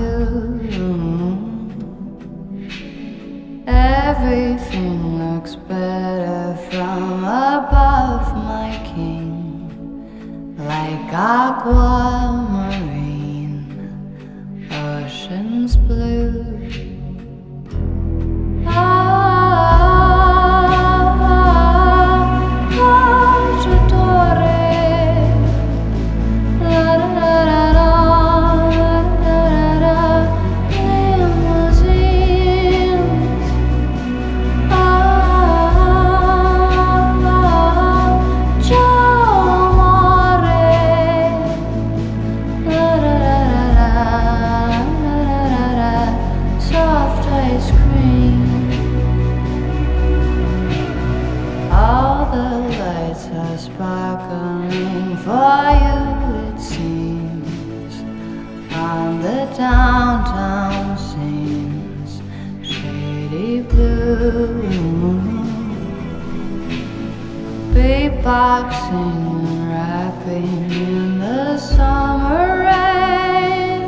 the moon. Everything looks better from above, my king, like aquamarine, ocean's blue. Sparkling for you, it seems, on the downtown scenes, shady blue, beatboxing and rapping in the summer rain,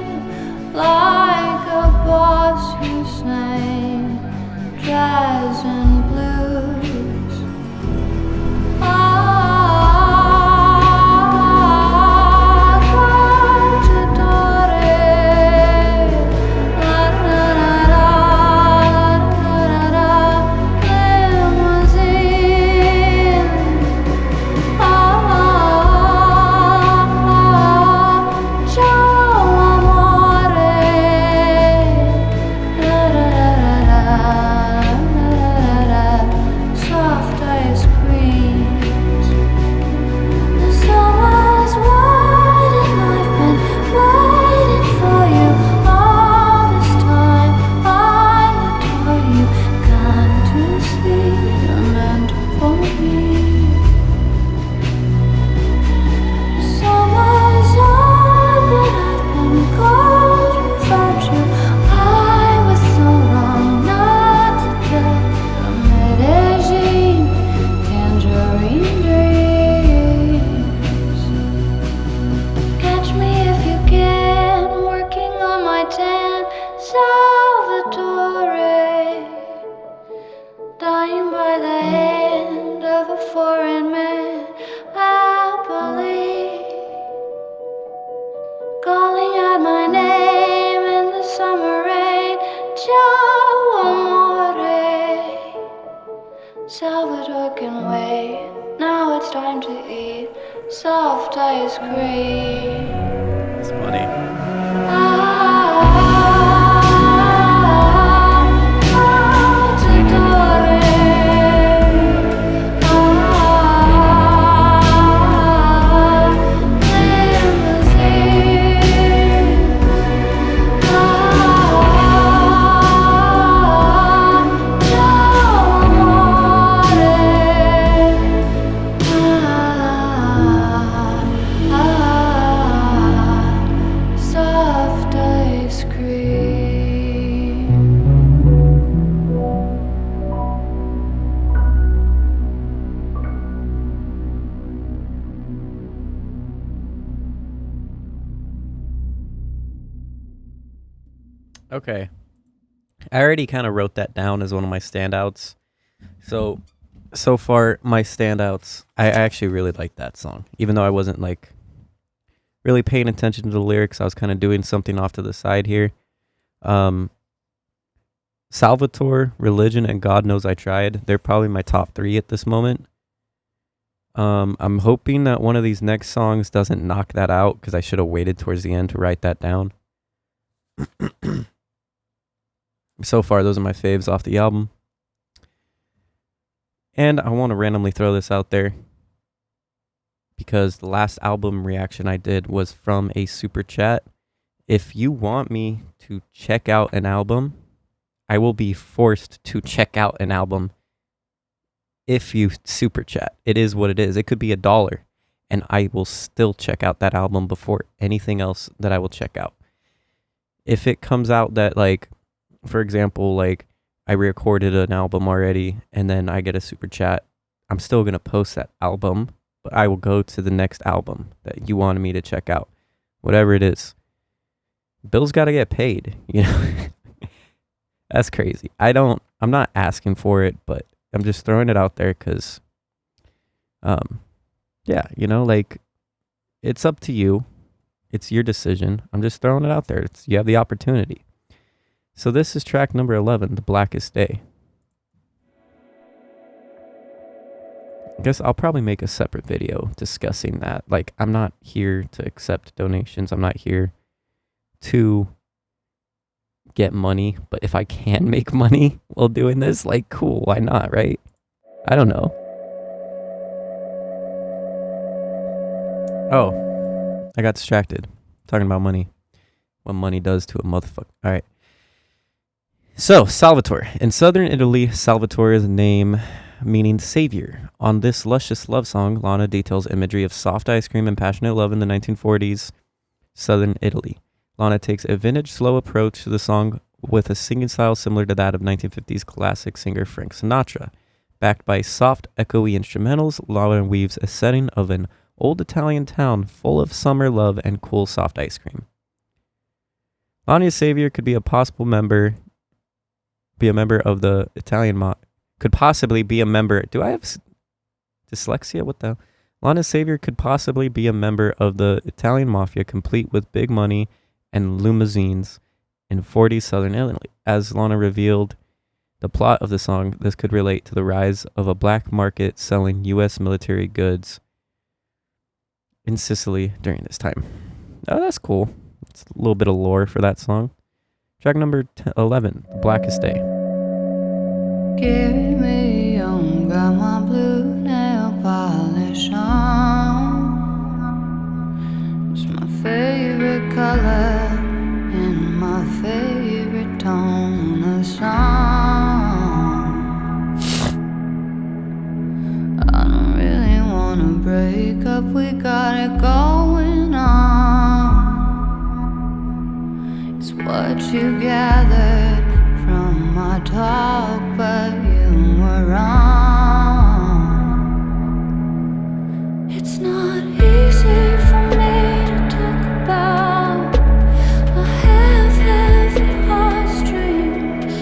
like a boss who sang jazz and blues. eat soft ice cream. It's funny. Soft ice cream. Okay. I already kind of wrote that down as one of my standouts. So far, my standouts, I actually really like that song. Even though I wasn't like really paying attention to the lyrics, I was kind of doing something off to the side here. Salvatore, Religion, and God Knows I Tried. They're probably my top 3 at this moment. I'm hoping that one of these next songs doesn't knock that out because I should have waited towards the end to write that down. So far, those are my faves off the album. And I want to randomly throw this out there because the last album reaction I did was from a super chat. If you want me to check out an album, I will be forced to check out an album if you super chat. It is what it is. It could be $1 and I will still check out that album before anything else that I will check out. If it comes out that, like, for example, like I recorded an album already and then I get a super chat, I'm still going to post that album, but I will go to the next album that you wanted me to check out, whatever it is. Bills got to get paid, you know. That's crazy. I'm not asking for it, but I'm just throwing it out there because, yeah, you know, like, it's up to you. It's your decision. I'm just throwing it out there. You have the opportunity. So this is track number 11, The Blackest Day. I guess I'll probably make a separate video discussing that. Like, I'm not here to accept donations. I'm not here to get money. But if I can make money while doing this, like, cool, why not, right? I don't know. Oh, I got distracted. Talking about money. What money does to a motherfucker. All right. So, Salvatore. In southern Italy, Salvatore is a name meaning savior. On this luscious love song, Lana details imagery of soft ice cream and passionate love in the 1940s southern Italy. Lana takes a vintage, slow approach to the song with a singing style similar to that of 1950s classic singer Frank Sinatra. Backed by soft, echoey instrumentals, Lana weaves a setting of an old Italian town full of summer love and cool soft ice cream. Lana's savior could be a member of the Italian could possibly be a member. Do I have dyslexia? What the? Lana's savior could possibly be a member of the Italian mafia, complete with big money and limousines in 40s southern Italy. As Lana revealed the plot of the song, this could relate to the rise of a black market selling U.S. military goods in Sicily during this time. Oh, that's cool. It's a little bit of lore for that song. Track number 11, The Blackest Day. Carry me on, got my blue nail polish on. It's my favorite color and my favorite tone of song. I don't really wanna break up, we got it going on. It's what you gathered from my talk, but you were wrong. It's not easy for me to talk about. I have heavy heartstrings.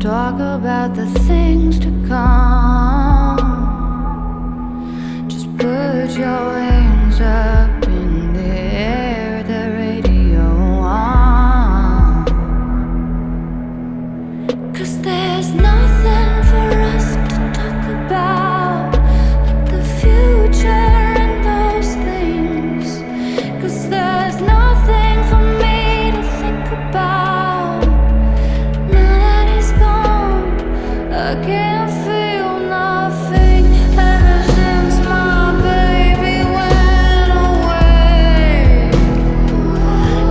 talk about the things to come. Just put your hands up in the air, the radio on. 'Cause there's nothing for us to talk about, like the future and those things. 'Cause there's nothing for me to think about. Now that he's gone, I can't feel nothing. Ever since my baby went away,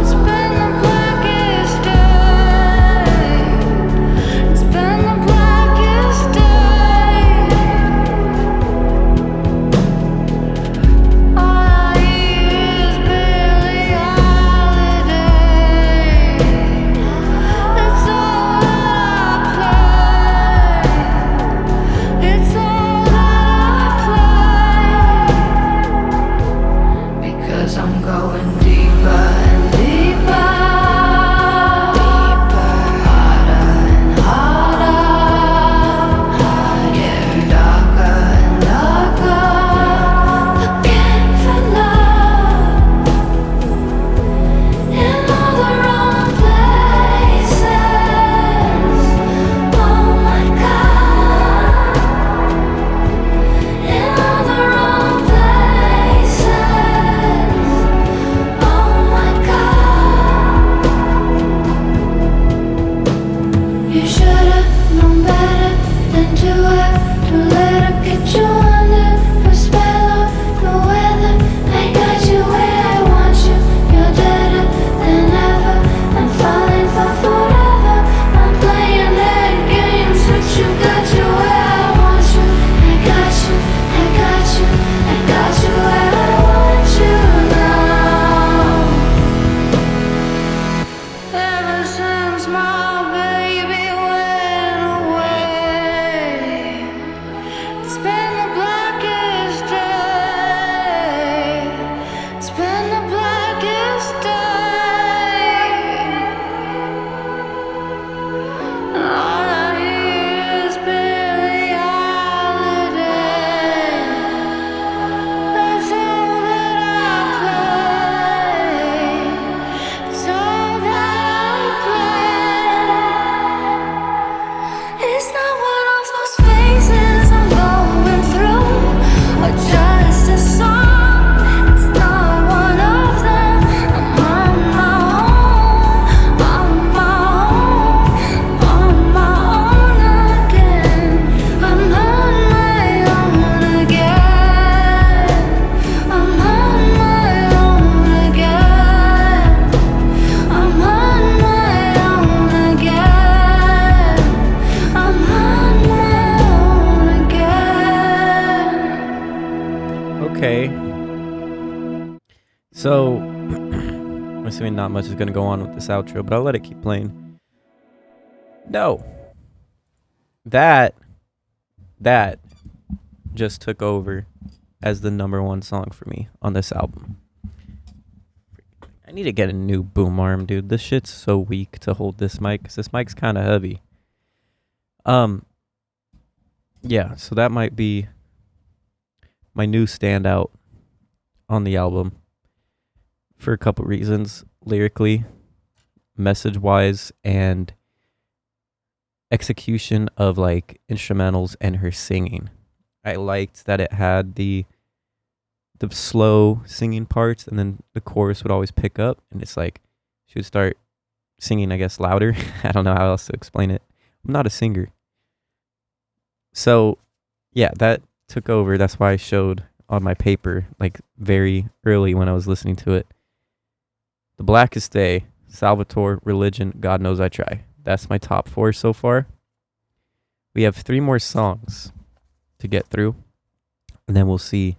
it's been the blackest day. It's been the blackest day. All I hear is Billie Holiday. It's all that I play. It's all that I play. Because I'm going deeper and deeper, harder and harder, getting darker and darker, looking for love in all the wrong places. Oh my God, in all the wrong places. Oh my God, you should've known better than to have to let her get you under the spell of the weather. I got you where I want you. You're deader than ever. I'm falling for forever. I'm playing that games with you. Got you where I want you. I got you. I got you. I got you where I want you now. Ever since my baby went away, it's been the blackest day. It's been the blackest day. All I hear is Billie Holiday. That's all that I play. It's all that I play. It's not one of those phases I'm going through, or just a song. It's not one of them. I'm on my own, on my own again. I'm on my own again. I'm on my own again. I'm on my own again. I'm on my own again. Okay. So, I'm assuming not much is going to go on with this outro, but I'll let it keep playing. No. That just took over as the number one song for me on this album. I need to get a new boom arm, dude. This shit's so weak to hold this mic, 'cause this mic's kind of heavy. Yeah, so that might be my new standout on the album for a couple reasons. Lyrically, message-wise, and execution of like instrumentals and her singing. I liked that it had the slow singing parts, and then the chorus would always pick up, and it's like she would start singing, I guess, louder. I don't know how else to explain it. I'm not a singer. So, yeah, that took over. That's why I showed on my paper, like very early when I was listening to it. The Blackest Day, Salvatore, Religion, God Knows I Try. That's my top 4 so far. We have 3 more songs to get through, and then we'll see,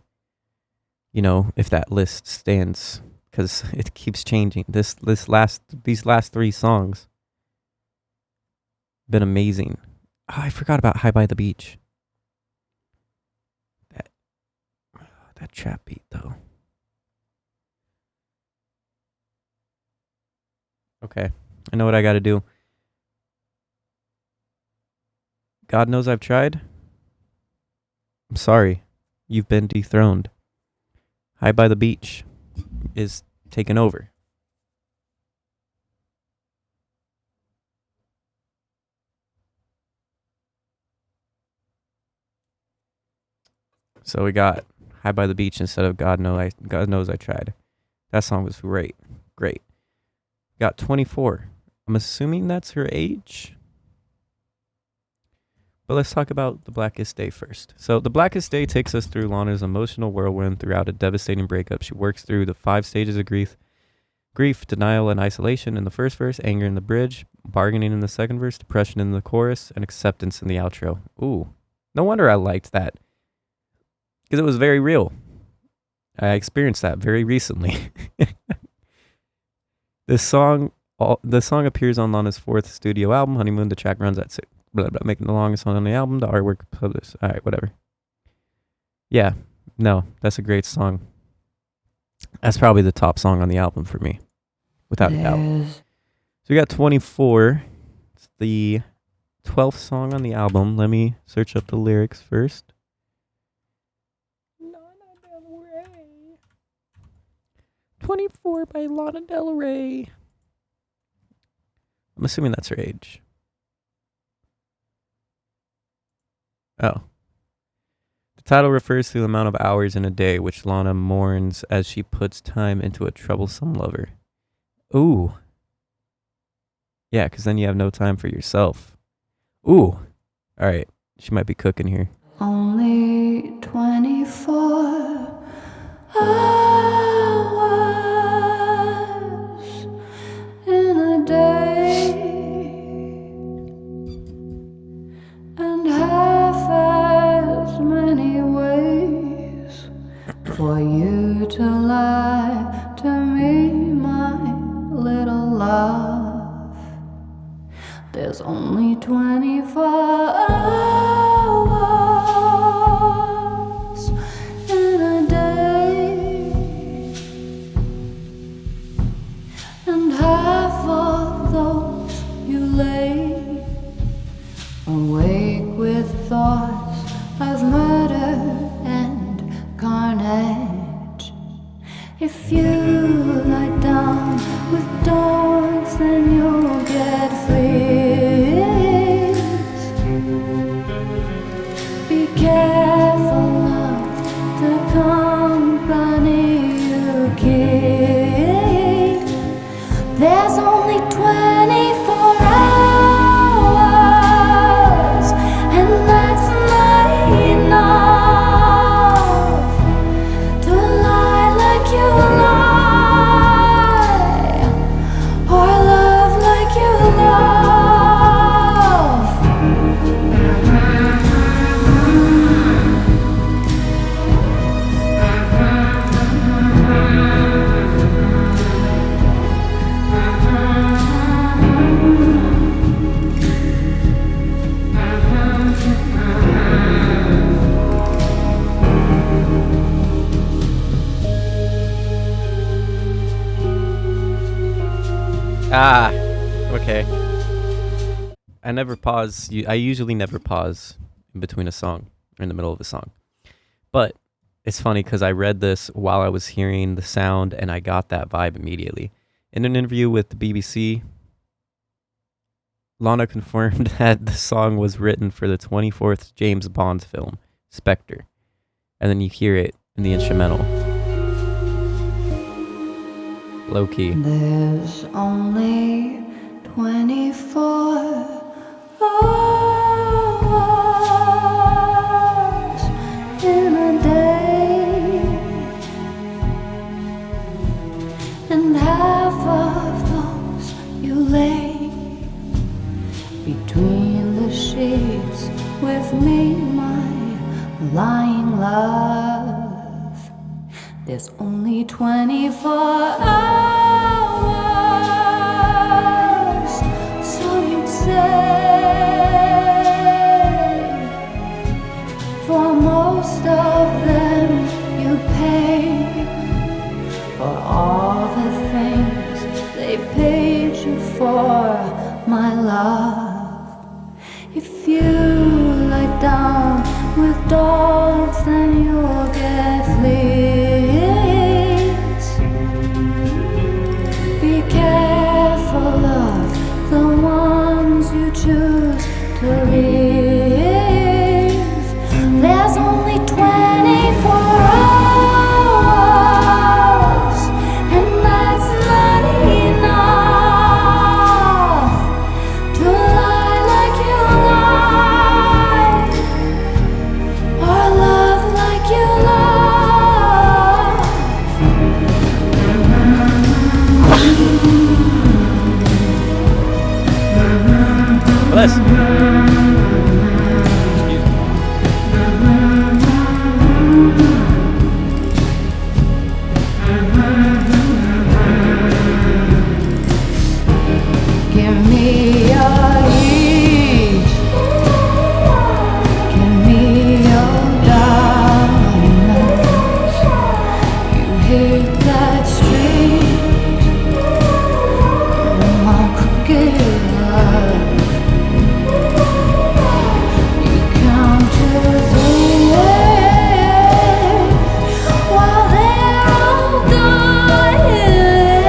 you know, if that list stands, because it keeps changing. These last 3 songs been amazing. Oh, I forgot about High by the Beach. That trap beat though. Okay, I know what I got to do. God knows I've tried. I'm sorry. You've been dethroned. High by the Beach is taken over. So we got High by the Beach instead of God Knows I Tried. That song was great. Great. Got 24. I'm assuming that's her age. But let's talk about The Blackest Day first. So The Blackest Day takes us through Lana's emotional whirlwind throughout a devastating breakup. She works through the 5 stages of grief, denial, and isolation in the first verse, anger in the bridge, bargaining in the second verse, depression in the chorus, and acceptance in the outro. Ooh, no wonder I liked that. Because it was very real. I experienced that very recently. The song appears on Lana's 4th studio album, Honeymoon. The track runs at 6, making the longest song on the album. The artwork published. All right, whatever. Yeah, no, that's a great song. That's probably the top song on the album for me, without a doubt. So we got 24. It's the 12th song on the album. Let me search up the lyrics first. Lana Del Rey. 24 by Lana Del Rey. I'm assuming that's her age. Oh. The title refers to the amount of hours in a day which Lana mourns as she puts time into a troublesome lover. Ooh. Yeah, because then you have no time for yourself. Ooh. All right. She might be cooking here. Only 24 hours in a day, and half as many ways for you to lie to me, my little love. There's only 24 hours in a day, and half of those you lay awake with thoughts of murder and carnage. If you lie down with dogs, then you'll get fleas. Be careful of the company you keep. There's only 24 hours, and that's not enough to lie like you lie, or love like you love. Ah, okay. I never pause. I usually never pause in between a song or in the middle of a song. But it's funny because I read this while I was hearing the sound and I got that vibe immediately. In an interview with the BBC, Lana confirmed that the song was written for the 24th James Bond film, Spectre. And then you hear it in the instrumental. Low key. There's only 24 hours in a day, and half of those you lay between the sheets with me, my lying love. There's only 24 hours, so you'd say. For most of them you pay for all the things they paid you for, my love. If you lie down with dogs, then you'll get fleas. Be careful of the ones you choose to leave. There's only 24 hours, and that's not enough to lie like you lie, or love like you love. Bless. Give me your heat. Give me your diamonds. You hate that street, my crooked love. You count to 3 while they're all dying.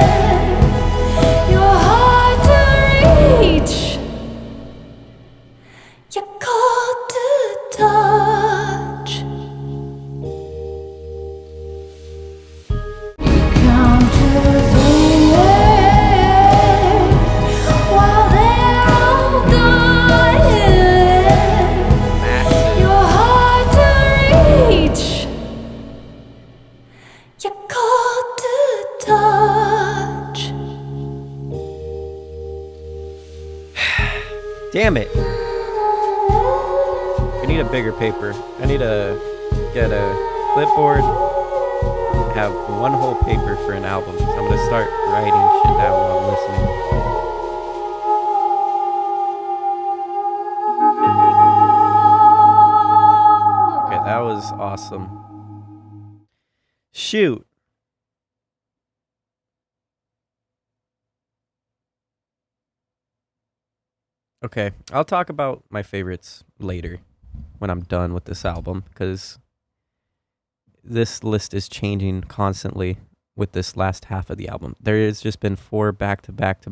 You're hard to reach. You're cold to touch. You count to 3 while they're all dying. You're hard to reach. You're cold to touch. Damn it. I need a bigger paper. I need to get a clipboard, have one whole paper for an album. So I'm gonna start writing shit down while I'm listening. Okay, that was awesome. Shoot. Okay, I'll talk about my favorites later when I'm done with this album, because this list is changing constantly with this last half of the album. There has just been 4 back-to-back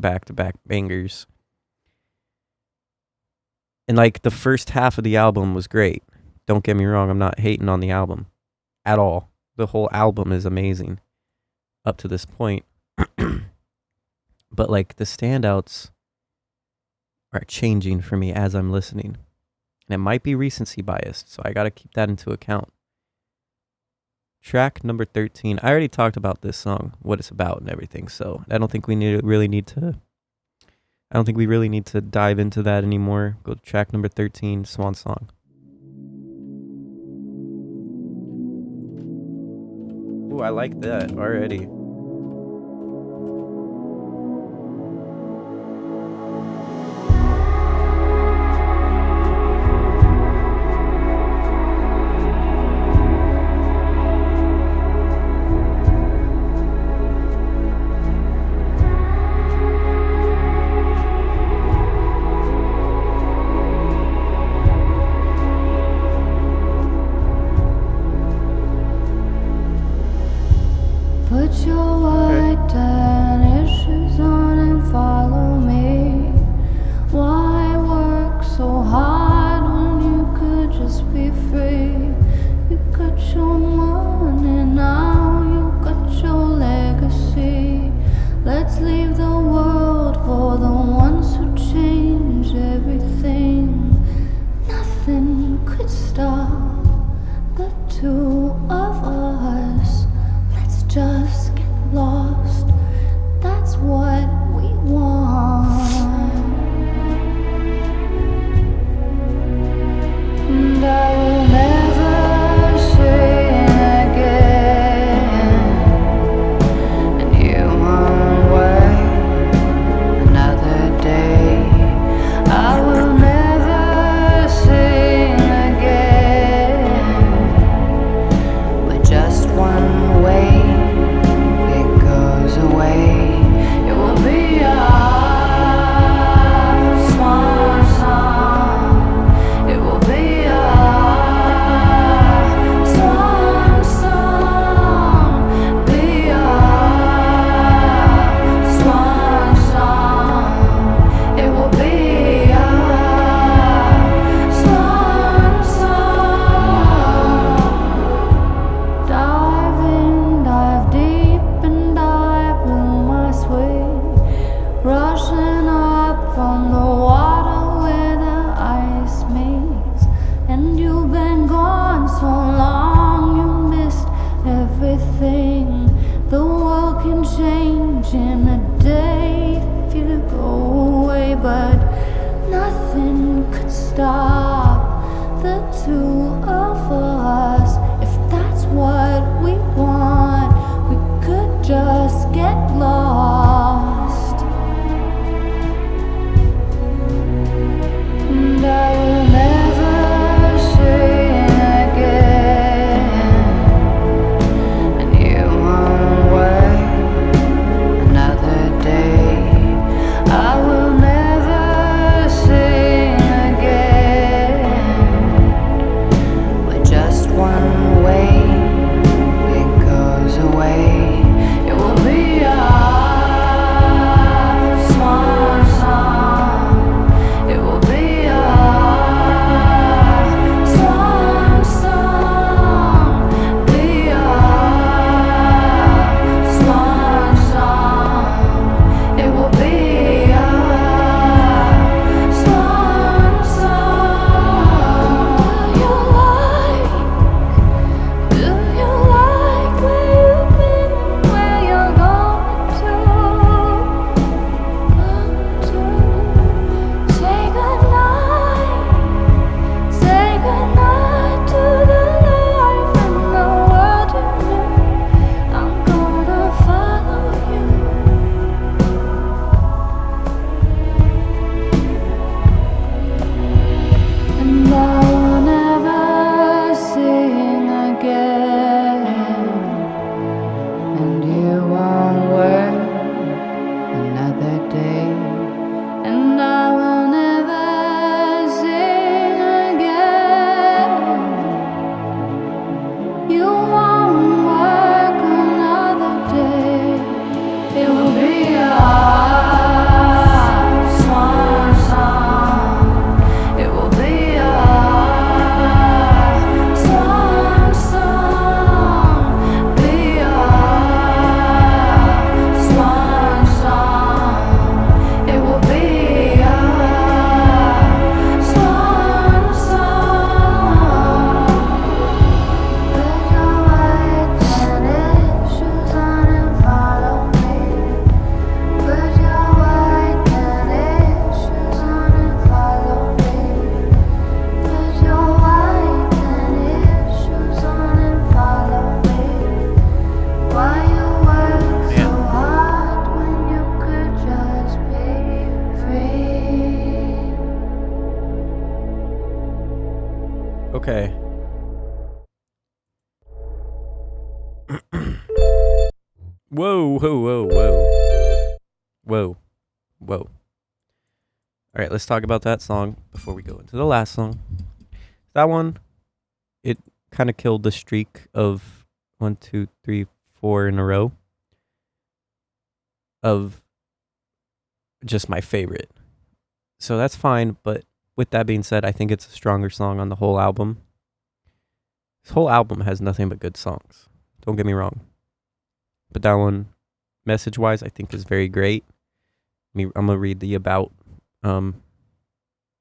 bangers. And like the first half of the album was great. Don't get me wrong, I'm not hating on the album at all. The whole album is amazing up to this point. But like the standouts are changing for me as I'm listening. And it might be recency biased, so I got to keep that into account. Track number 13. I already talked about this song, what it's about and everything, so I don't think we really need to dive into that anymore. Go to track number 13, Swan Song. Ooh, I like that already. Put your white tennis shoes on and follow me. Why work so hard when you could just be free? You got your money now, you got your legacy. Let's leave the world for the ones who change everything. Nothing could stop the two of us. Let's just get lost. That's what we want. And I will never say again. And you won't wait another so long, you missed everything. The world can change in a day if you go away, but nothing could stop the two of us. If that's what we want, we could just get lost. And I will never sing again, and you won't wait another day. I will never sing again with just one way. It goes away. It will be our swan song. It will be our swan song. Be our swan song. It will be our swan song. Do you like where you've been and where you're going to? Say goodnight. Say goodnight to the life and the world you knew. I'm gonna follow you. And I will never sing again, and you won't work another day. And I will never sing again. You won't work another day. It will be our swan song. It will be our swan song. Be our swan song. It will be our swan song. Put your white tennis shoes on and follow me. Put your white tennis shoes on and follow me. Put your white tennis shoes on and follow me. Why you work so hard when you could just be free? Okay. Whoa, whoa, whoa, whoa. Whoa, whoa. All right, let's talk about that song before we go into the last song. That one, it kind of killed the streak of 1, 2, 3, 4 in a row of just my favorite. So that's fine, but with that being said, I think it's a stronger song on the whole album. This whole album has nothing but good songs. Don't get me wrong. But that one, message-wise, I think is very great. I'm going to read the about in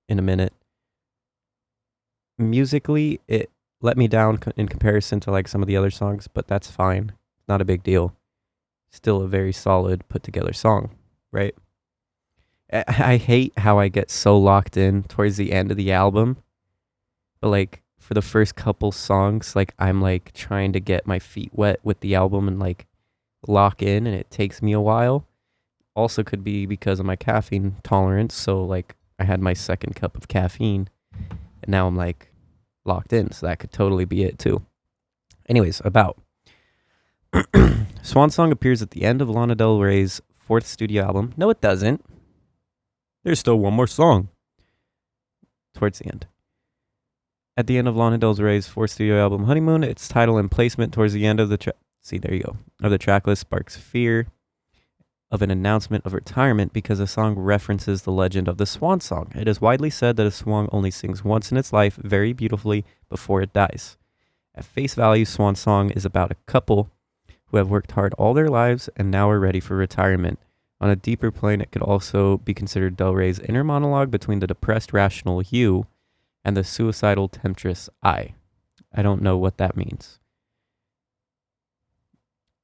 a minute. Musically, it let me down in comparison to like some of the other songs, but that's fine. Not a big deal. Still a very solid, put-together song, right? I hate how I get so locked in towards the end of the album, but like for the first couple songs, like I'm like trying to get my feet wet with the album and like lock in, and it takes me a while. Also could be because of my caffeine tolerance, so like I had my second cup of caffeine and now I'm like locked in, so that could totally be it too. Anyways, about Swan Song appears at the end of Lana Del Rey's 4th studio album. No, it doesn't. There's still one more song towards the end. At the end of Lana Del Rey's 4th studio album, Honeymoon, its title and placement towards the end of the of the track list sparks fear of an announcement of retirement because the song references the legend of the swan song. It is widely said that a swan only sings once in its life very beautifully before it dies. At face value, Swan Song is about a couple who have worked hard all their lives and now are ready for retirement. On a deeper plane, it could also be considered Del Rey's inner monologue between the depressed rational you and the suicidal temptress I. I don't know what that means.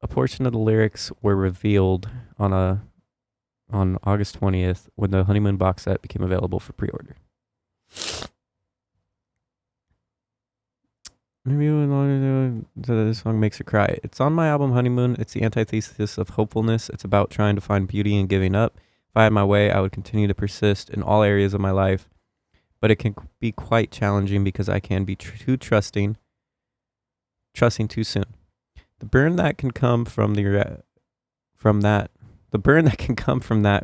A portion of the lyrics were revealed on August 20th when the Honeymoon box set became available for pre-order. Maybe this song makes her cry. It's on my album Honeymoon. It's the antithesis of hopefulness. It's about trying to find beauty and giving up. If I had my way, I would continue to persist in all areas of my life, but it can be quite challenging because I can be too trusting too soon. The burn that can come from that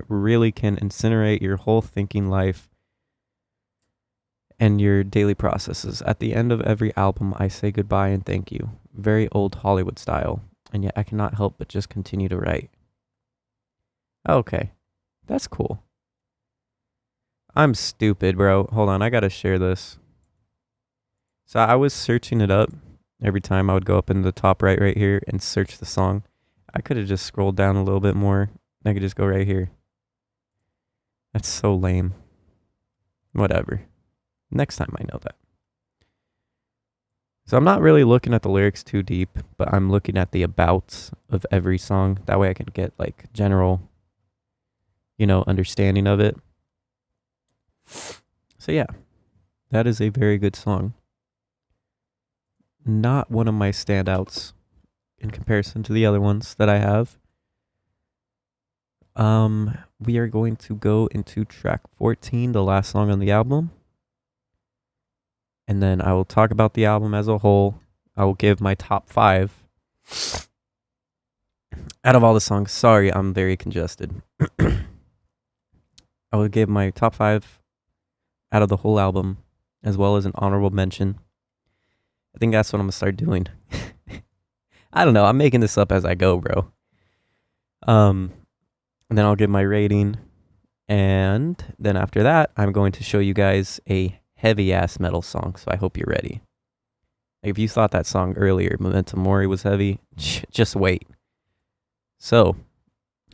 really can incinerate your whole thinking life and your daily processes. At the end of every album, I say goodbye and thank you. Very old Hollywood style, and yet I cannot help but just continue to write. Okay, that's cool. I'm stupid, bro. Hold on, I gotta share this. So I was searching it up every time. I would go up in the top right here and search the song. I could have just scrolled down a little bit more. I could just go right here. That's so lame. Whatever. Next time I know that. So I'm not really looking at the lyrics too deep, but I'm looking at the abouts of every song. That way I can get like general, understanding of it. So yeah, that is a very good song. Not one of my standouts in comparison to the other ones that I have. We are going to go into track 14, the last song on the album. And then I will talk about the album as a whole. I will give my top 5 out of all the songs. Sorry, I'm very congested. I will give my top 5 out of the whole album, as well as an honorable mention. I think that's what I'm going to start doing. I don't know. I'm making this up as I go, bro. And then I'll give my rating. And then after that, I'm going to show you guys a heavy-ass metal song, so I hope you're ready. Like if you thought that song earlier, Memento Mori, was heavy, just wait. So,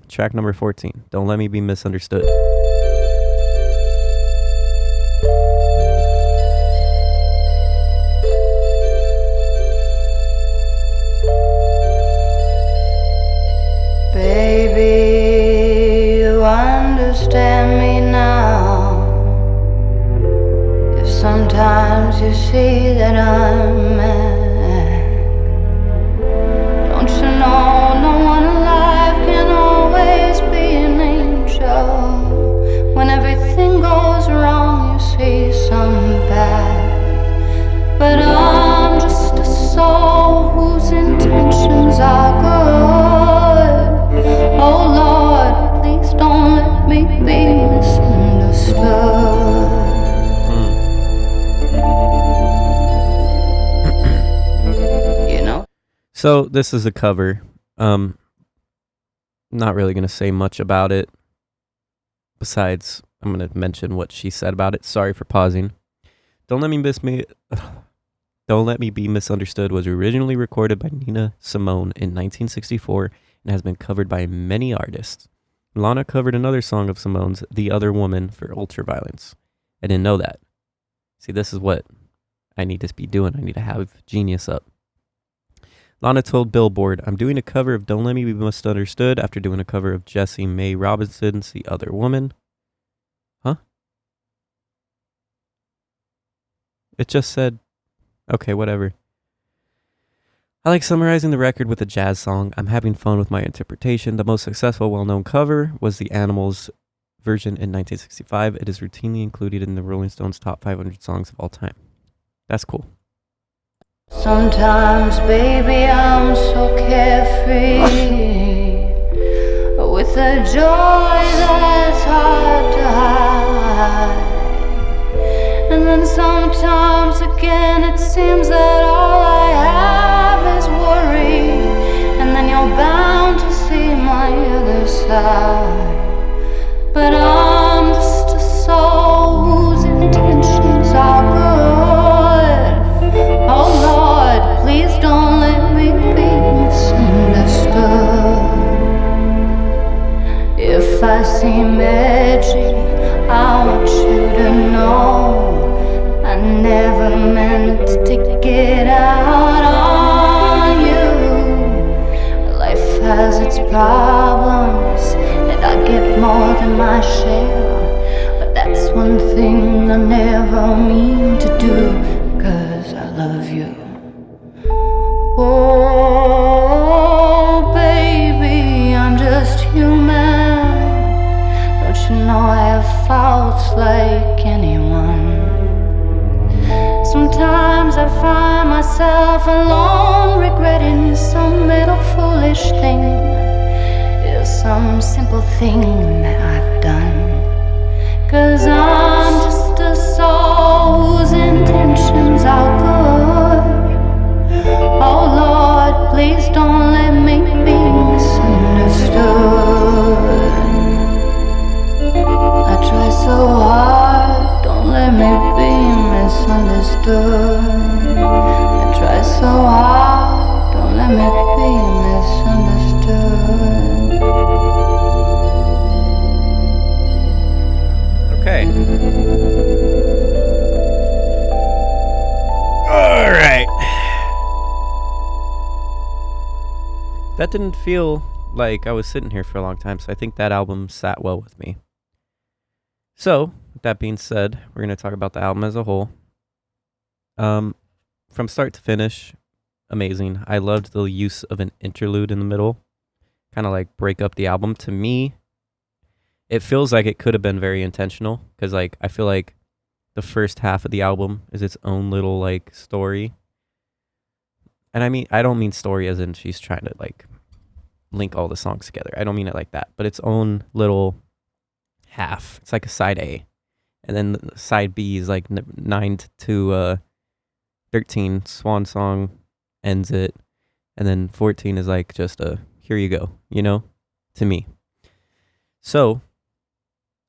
track number 14, Don't Let Me Be Misunderstood. Baby, you understand me now. Sometimes you see that I'm mad. Don't you know no one alive can always be an angel? When everything goes wrong, you see some bad. But I'm just a soul whose intentions are good. Oh Lord, please don't let me be misunderstood. So this is a cover. Not really going to say much about it. Besides, I'm going to mention what she said about it. Sorry for pausing. Don't Let Me Be Misunderstood was originally recorded by Nina Simone in 1964 and has been covered by many artists. Lana covered another song of Simone's, The Other Woman, for Ultraviolence. I didn't know that. See, this is what I need to be doing. I need to have Genius up. Lana told Billboard, I'm doing a cover of Don't Let Me Be Misunderstood after doing a cover of Jessie Mae Robinson's The Other Woman. Huh? It just said, okay, whatever. I like summarizing the record with a jazz song. I'm having fun with my interpretation. The most successful, well-known cover was the Animals version in 1965. It is routinely included in the Rolling Stones top 500 songs of all time. That's cool. Sometimes, baby, I'm so carefree, with a joy that's hard to hide. And then sometimes again it seems that all I have is worry. And then you're bound to see my other side. But I'm just a soul whose intentions are good. Oh Lord, please don't let me be misunderstood. If I seem edgy, I want you to know I never meant to get out. problems, and I get more than my share. But that's one thing I never mean to do, 'cause I love you. Oh, baby, I'm just human. Don't you know I have faults like anyone? Sometimes I find myself alone, regretting some little foolish thing. Is some simple thing that I've done. 'Cause I'm just a soul whose intentions are good. Oh Lord, please don't let me be misunderstood. I try so hard, don't let me be misunderstood. I try so hard, don't let me be misunderstood. Okay. All right. That didn't feel like I was sitting here for a long time, so I think that album sat well with me. So, with that being said, we're going to talk about the album as a whole. From start to finish, amazing. I loved the use of an interlude in the middle, kind of like break up the album. To me, it feels like it could have been very intentional, because like I feel like the first half of the album is its own little like story. And I mean, I don't mean story as in she's trying to like link all the songs together. I don't mean it like that, but its own little half. It's like a side A, and then the side B is like 9 to 13 Swan song ends it, and then 14 is like just a here you go, you know, to me. So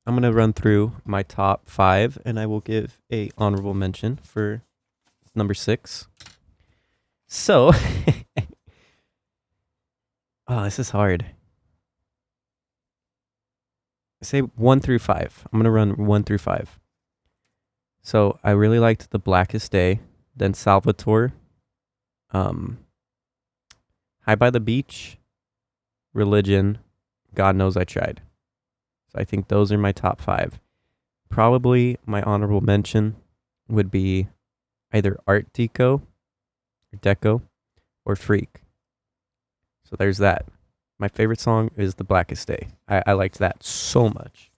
I'm gonna run through my top 5, and I will give a honorable mention for number 6. So oh, this is hard. Say 1 through 5. I'm gonna run 1 through 5. So I really liked the Blackest Day, then Salvatore, High by the Beach, Religion, God Knows I Tried. So I think those are my top 5. Probably my honorable mention would be either Art Deco, or Freak. So there's that. My favorite song is The Blackest Day. I liked that so much.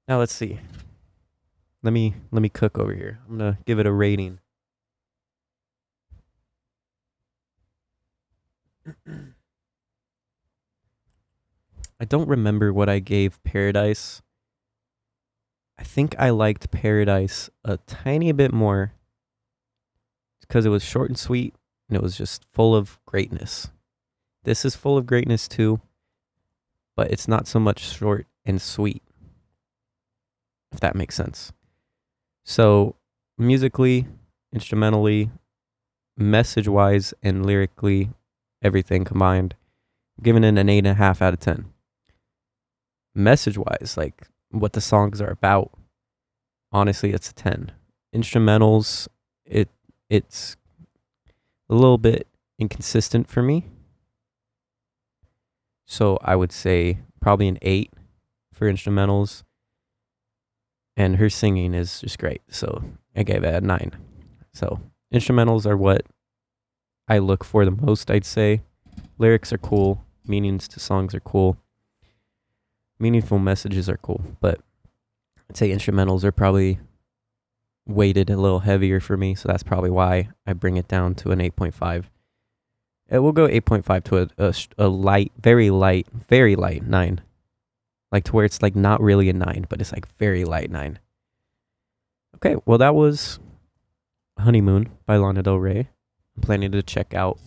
Now let's see. Let me cook over here. I'm gonna give it a rating. I don't remember what I gave Paradise. I think I liked Paradise a tiny bit more because it was short and sweet, and it was just full of greatness. This is full of greatness too, but it's not so much short and sweet, if that makes sense. So musically, instrumentally, message-wise, and lyrically, everything combined, I'm giving it an 8.5 out of 10. Message-wise, like what the songs are about, honestly, it's a 10. Instrumentals, it's a little bit inconsistent for me. So I would say probably an 8 for instrumentals. And her singing is just great. So I gave it a 9. So instrumentals are what I look for the most, I'd say. Lyrics are cool. Meanings to songs are cool. Meaningful messages are cool. But I'd say instrumentals are probably weighted a little heavier for me. So that's probably why I bring it down to an 8.5. It will go 8.5 to a light, very light 9. Like to where it's like not really a 9, but it's like very light 9. Okay, well that was Honeymoon by Lana Del Rey. I'm planning to check out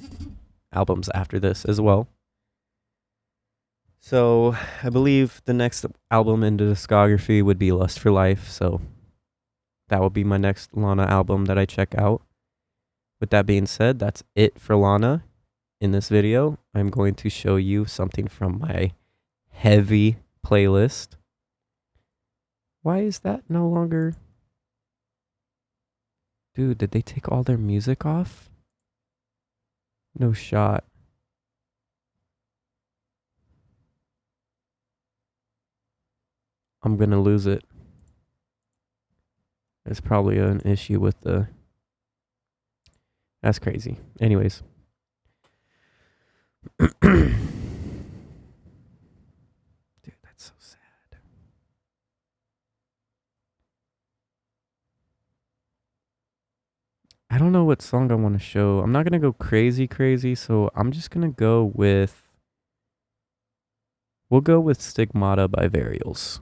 albums after this as well. So I believe the next album in the discography would be Lust for Life. So that will be my next Lana album that I check out. With that being said, that's it for Lana. In this video, I'm going to show you something from my heavy playlist. Why is that no longer? Dude, did they take all their music off? No shot. I'm gonna lose it. There's probably an issue with the... That's crazy. Anyways. Dude, that's so sad. I don't know what song I want to show. I'm not going to go crazy, so I'm just going to go with... We'll go with Stigmata by Varials.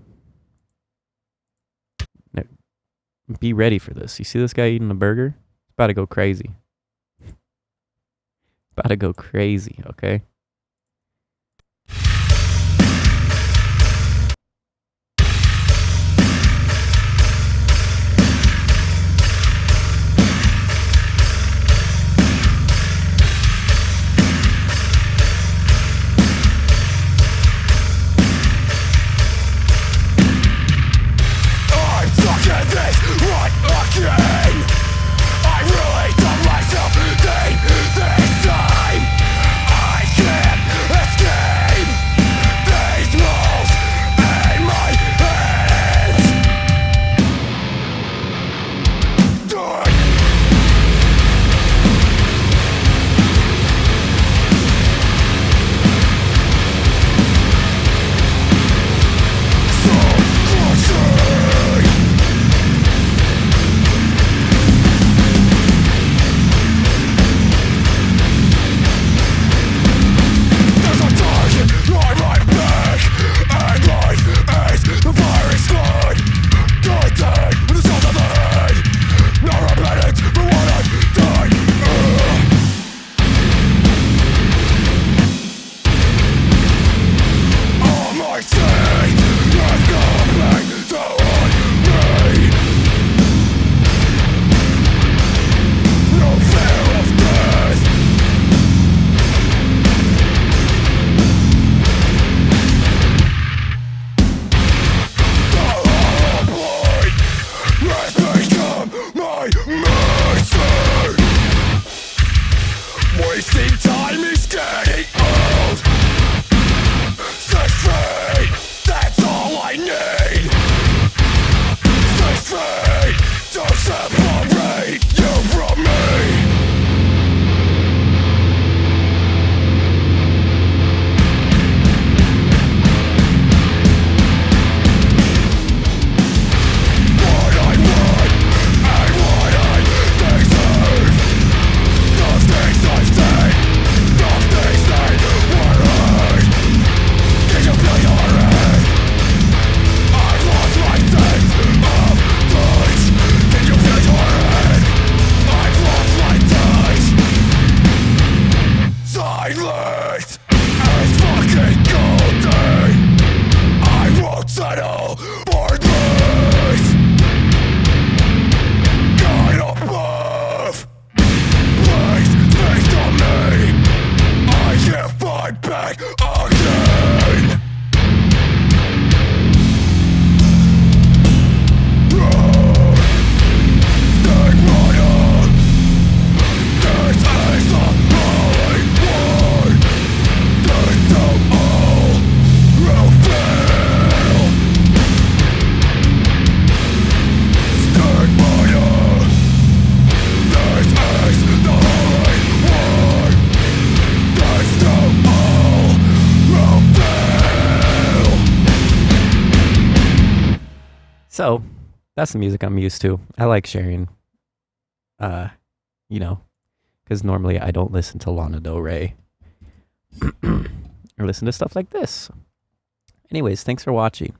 Now, be ready for this. You see this guy eating a burger? It's about to go crazy. About to go crazy, okay? So, that's the music I'm used to. I like sharing, because normally I don't listen to Lana Del Rey or listen to stuff like this. Anyways, thanks for watching.